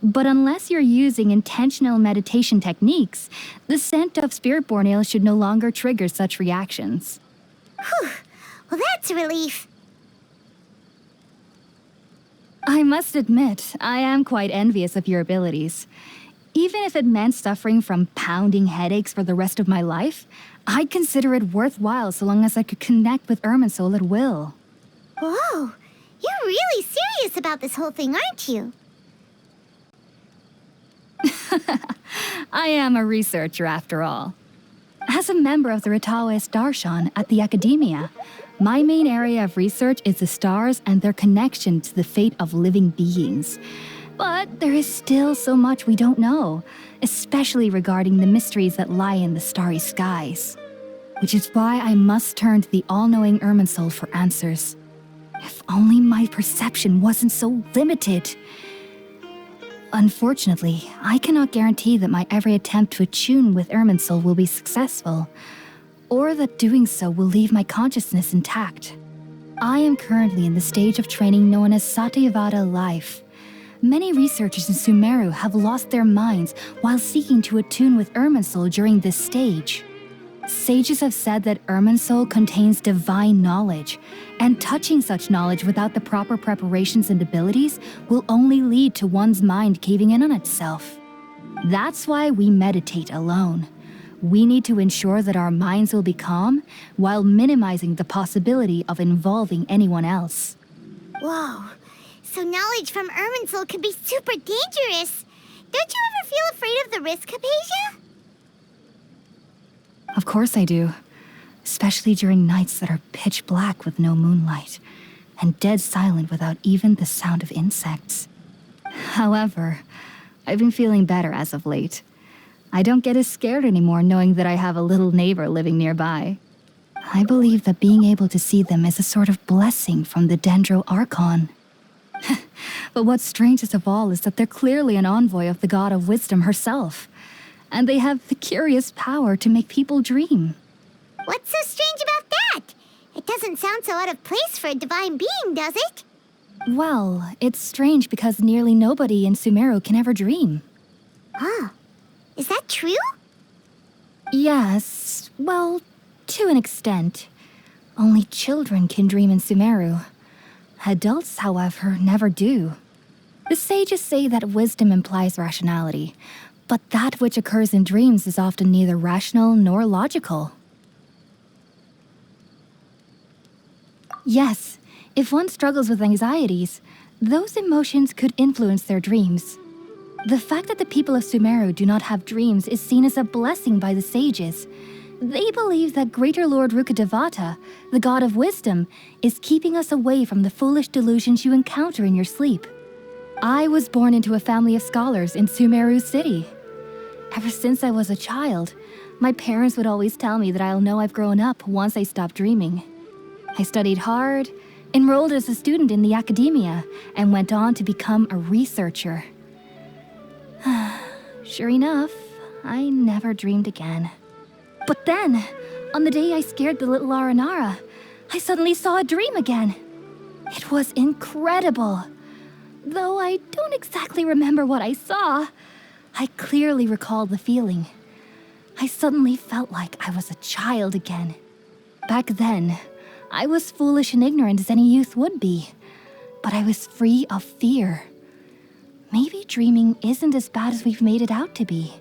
but unless you're using intentional meditation techniques, the scent of Spiritborn ale should no longer trigger such reactions. Whew. Well, that's a relief. I must admit, I am quite envious of your abilities. Even if it meant suffering from pounding headaches for the rest of my life, I'd consider it worthwhile so long as I could connect with Irminsul at will. Whoa, you're really serious about this whole thing, aren't you? I am a researcher after all. As a member of the Taoist Archon at the Academia, my main area of research is the stars and their connection to the fate of living beings. But there is still so much we don't know, especially regarding the mysteries that lie in the starry skies. Which is why I must turn to the all-knowing Irminsul for answers. If only my perception wasn't so limited. Unfortunately, I cannot guarantee that my every attempt to attune with Irminsul will be successful, or that doing so will leave my consciousness intact. I am currently in the stage of training known as Satyavada life. Many researchers in Sumeru have lost their minds while seeking to attune with Irminsul during this stage. Sages have said that Irminsul contains divine knowledge, and touching such knowledge without the proper preparations and abilities will only lead to one's mind caving in on itself. That's why we meditate alone. We need to ensure that our minds will be calm while minimizing the possibility of involving anyone else. Whoa, so knowledge from Irminsul can be super dangerous. Don't you ever feel afraid of the risk, Hypatia? Of course I do. Especially during nights that are pitch black with no moonlight, and dead silent without even the sound of insects. However, I've been feeling better as of late. I don't get as scared anymore knowing that I have a little neighbor living nearby. I believe that being able to see them is a sort of blessing from the Dendro Archon. But what's strangest of all is that they're clearly an envoy of the God of Wisdom herself. And they have the curious power to make people dream. What's so strange about that? It doesn't sound so out of place for a divine being, does it? Well, it's strange because nearly nobody in Sumeru can ever dream. Huh. Is that true? Yes, well, to an extent. Only children can dream in Sumeru. Adults, however, never do. The sages say that wisdom implies rationality, but that which occurs in dreams is often neither rational nor logical. Yes, if one struggles with anxieties, those emotions could influence their dreams. The fact that the people of Sumeru do not have dreams is seen as a blessing by the sages. They believe that Greater Lord Rukkhadevata, the god of wisdom, is keeping us away from the foolish delusions you encounter in your sleep. I was born into a family of scholars in Sumeru City. Ever since I was a child, my parents would always tell me that I'll know I've grown up once I stop dreaming. I studied hard, enrolled as a student in the Academia, and went on to become a researcher. Sure enough, I never dreamed again. But then, on the day I scared the little Aranara, I suddenly saw a dream again. It was incredible. Though I don't exactly remember what I saw, I clearly recall the feeling. I suddenly felt like I was a child again. Back then, I was foolish and ignorant as any youth would be, but I was free of fear. Maybe dreaming isn't as bad as we've made it out to be.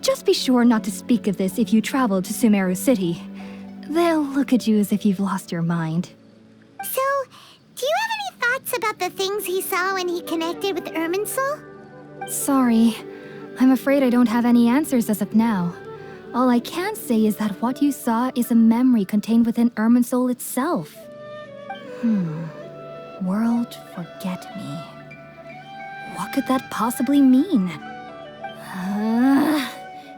Just be sure not to speak of this if you travel to Sumeru City. They'll look at you as if you've lost your mind. So, do you have any thoughts about the things he saw when he connected with Irminsul? Sorry. I'm afraid I don't have any answers as of now. All I can say is that what you saw is a memory contained within Irminsul itself. World forget me. What could that possibly mean?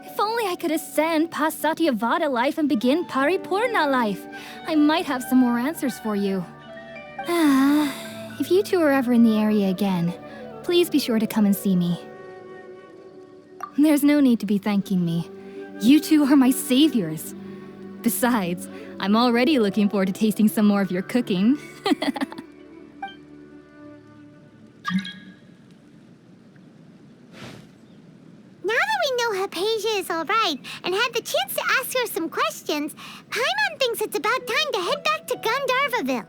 If only I could ascend past Satyavada life and begin Paripurna life, I might have some more answers for you. If you two are ever in the area again, please be sure to come and see me. There's no need to be thanking me. You two are my saviors. Besides, I'm already looking forward to tasting some more of your cooking. Now that we know Hypatia is alright and had the chance to ask her some questions, Paimon thinks it's about time to head back to Gandharvaville.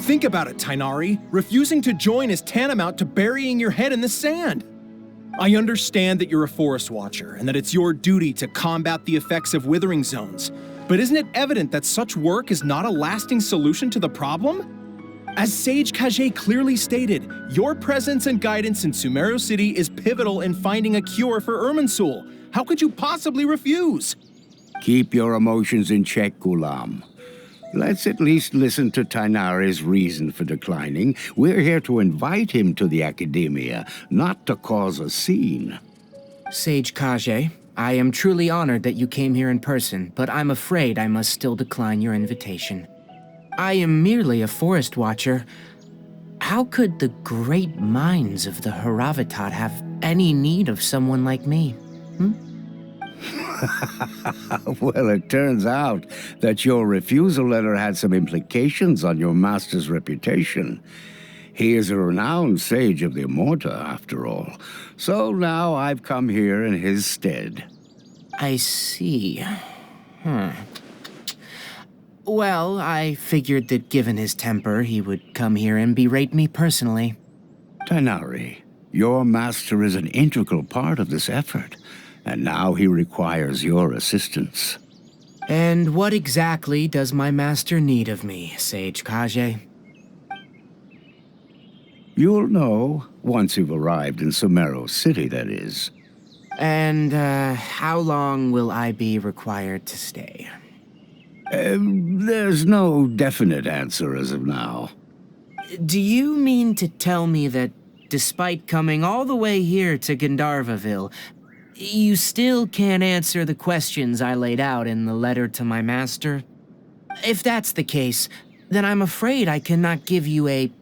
Think about it, Tainari. Refusing to join is tantamount to burying your head in the sand. I understand that you're a forest watcher and that it's your duty to combat the effects of withering zones, but isn't it evident that such work is not a lasting solution to the problem? As Sage Kage clearly stated, your presence and guidance in Sumeru City is pivotal in finding a cure for Irminsul. How could you possibly refuse? Keep your emotions in check, Gulam. Let's at least listen to Tainari's reason for declining. We're here to invite him to the Academia, not to cause a scene. Sage Kage, I am truly honored that you came here in person, but I'm afraid I must still decline your invitation. I am merely a forest watcher. How could the great minds of the Haravatat have any need of someone like me? Well, it turns out that your refusal letter had some implications on your master's reputation. He is a renowned sage of the Immorta, after all. So now I've come here in his stead. I see. Well, I figured that given his temper, he would come here and berate me personally. Tainari, your master is an integral part of this effort, and now he requires your assistance. And what exactly does my master need of me, Sage Kage? You'll know once you've arrived in Sumeru City, that is. And, how long will I be required to stay? There's no definite answer as of now. Do you mean to tell me that, despite coming all the way here to EnyaVil, you still can't answer the questions I laid out in the letter to my master? If that's the case, then I'm afraid I cannot give you a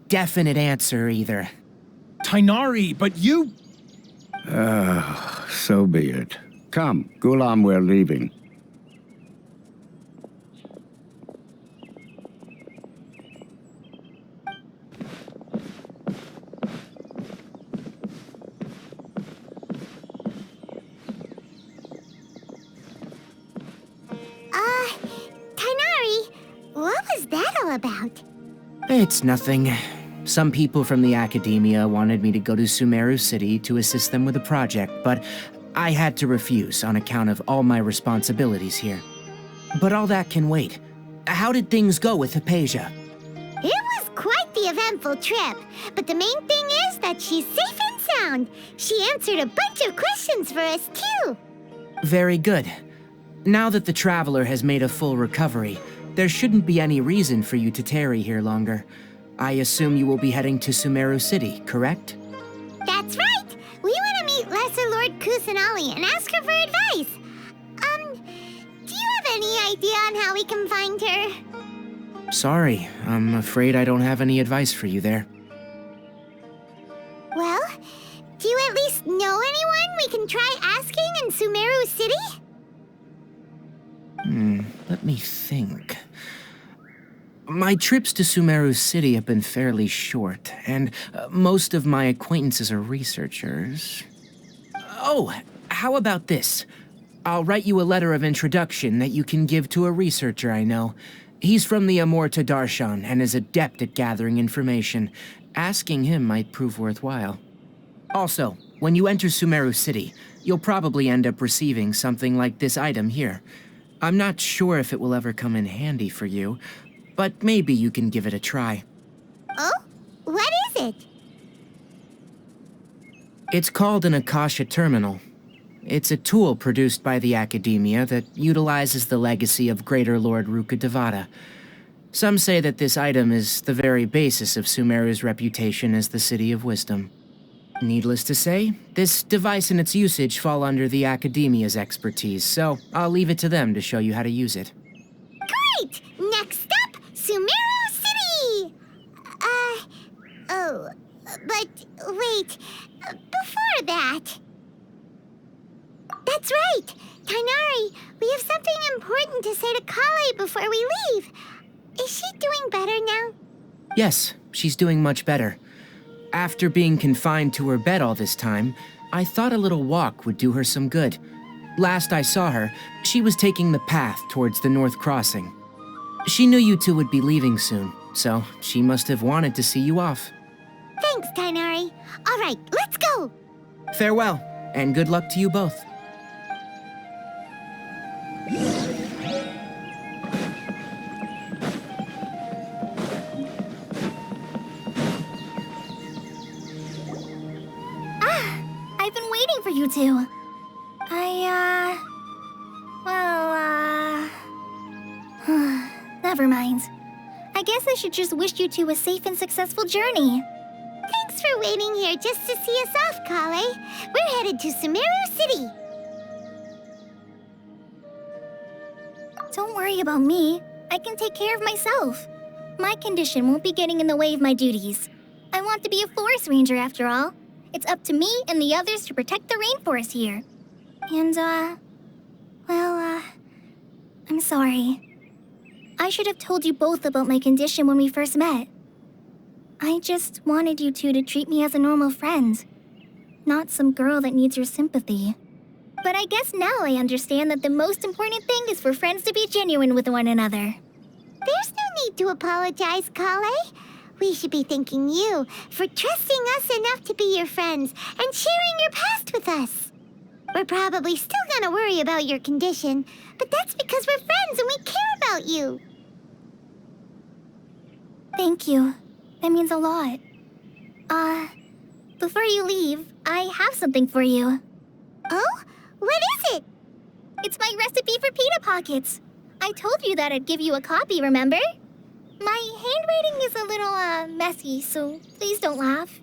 definite answer either. Tainari, but you... So be it. Come, Gulam, we're leaving. Tainari, what was that all about? It's nothing. Some people from the Academia wanted me to go to Sumeru City to assist them with a project, but I had to refuse on account of all my responsibilities here. But all that can wait. How did things go with Hypatia? It was quite the eventful trip, but the main thing is that she's safe and sound. She answered a bunch of questions for us, too. Very good. Now that the Traveler has made a full recovery, there shouldn't be any reason for you to tarry here longer. I assume you will be heading to Sumeru City, correct? That's right! We want to meet Lesser Lord Kusanali and ask her for advice. Do you have any idea on how we can find her? Sorry, I'm afraid I don't have any advice for you there. Well, do you at least know anyone we can try asking in Sumeru City? Let me think. My trips to Sumeru City have been fairly short, and most of my acquaintances are researchers. Oh, how about this? I'll write you a letter of introduction that you can give to a researcher I know. He's from the Immorta Darshan and is adept at gathering information. Asking him might prove worthwhile. Also, when you enter Sumeru City, you'll probably end up receiving something like this item here. I'm not sure if it will ever come in handy for you, but maybe you can give it a try. Oh? What is it? It's called an Akasha Terminal. It's a tool produced by the Academia that utilizes the legacy of Greater Lord Rukkhadevata. Some say that this item is the very basis of Sumeru's reputation as the City of Wisdom. Needless to say, this device and its usage fall under the Academia's expertise, so I'll leave it to them to show you how to use it. Great! Next up, Sumeru City! But wait, before that... That's right! Tainari, we have something important to say to Kale before we leave. Is she doing better now? Yes, she's doing much better. After being confined to her bed all this time, I thought a little walk would do her some good. Last I saw her, she was taking the path towards the North Crossing. She knew you two would be leaving soon, so she must have wanted to see you off. Thanks, Tainari. All right, let's go. Farewell, and good luck to you both. I've been waiting for you two. Never mind. I guess I should just wish you two a safe and successful journey. Thanks for waiting here just to see us off, Kale. We're headed to Sumeru City. Don't worry about me. I can take care of myself. My condition won't be getting in the way of my duties. I want to be a forest ranger after all. It's up to me and the others to protect the rainforest here. And, I'm sorry. I should have told you both about my condition when we first met. I just wanted you two to treat me as a normal friend, not some girl that needs your sympathy. But I guess now I understand that the most important thing is for friends to be genuine with one another. There's no need to apologize, Kale. We should be thanking you for trusting us enough to be your friends and sharing your past with us. We're probably still gonna worry about your condition, but that's because we're friends and we care about you. Thank you. That means a lot. Before you leave, I have something for you. Oh? What is it? It's my recipe for pita pockets. I told you that I'd give you a copy, remember? My handwriting is a little, messy, so please don't laugh.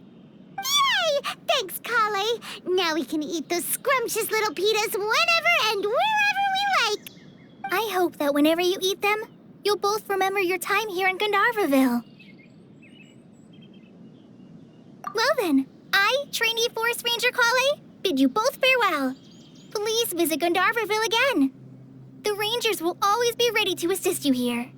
Yay! Thanks, Kale. Now we can eat those scrumptious little pitas whenever and wherever we like. I hope that whenever you eat them, you'll both remember your time here in Gandharvaville. Well then, I, trainee Forest Ranger Kale, bid you both farewell. Please visit Gandharvaville again. The Rangers will always be ready to assist you here.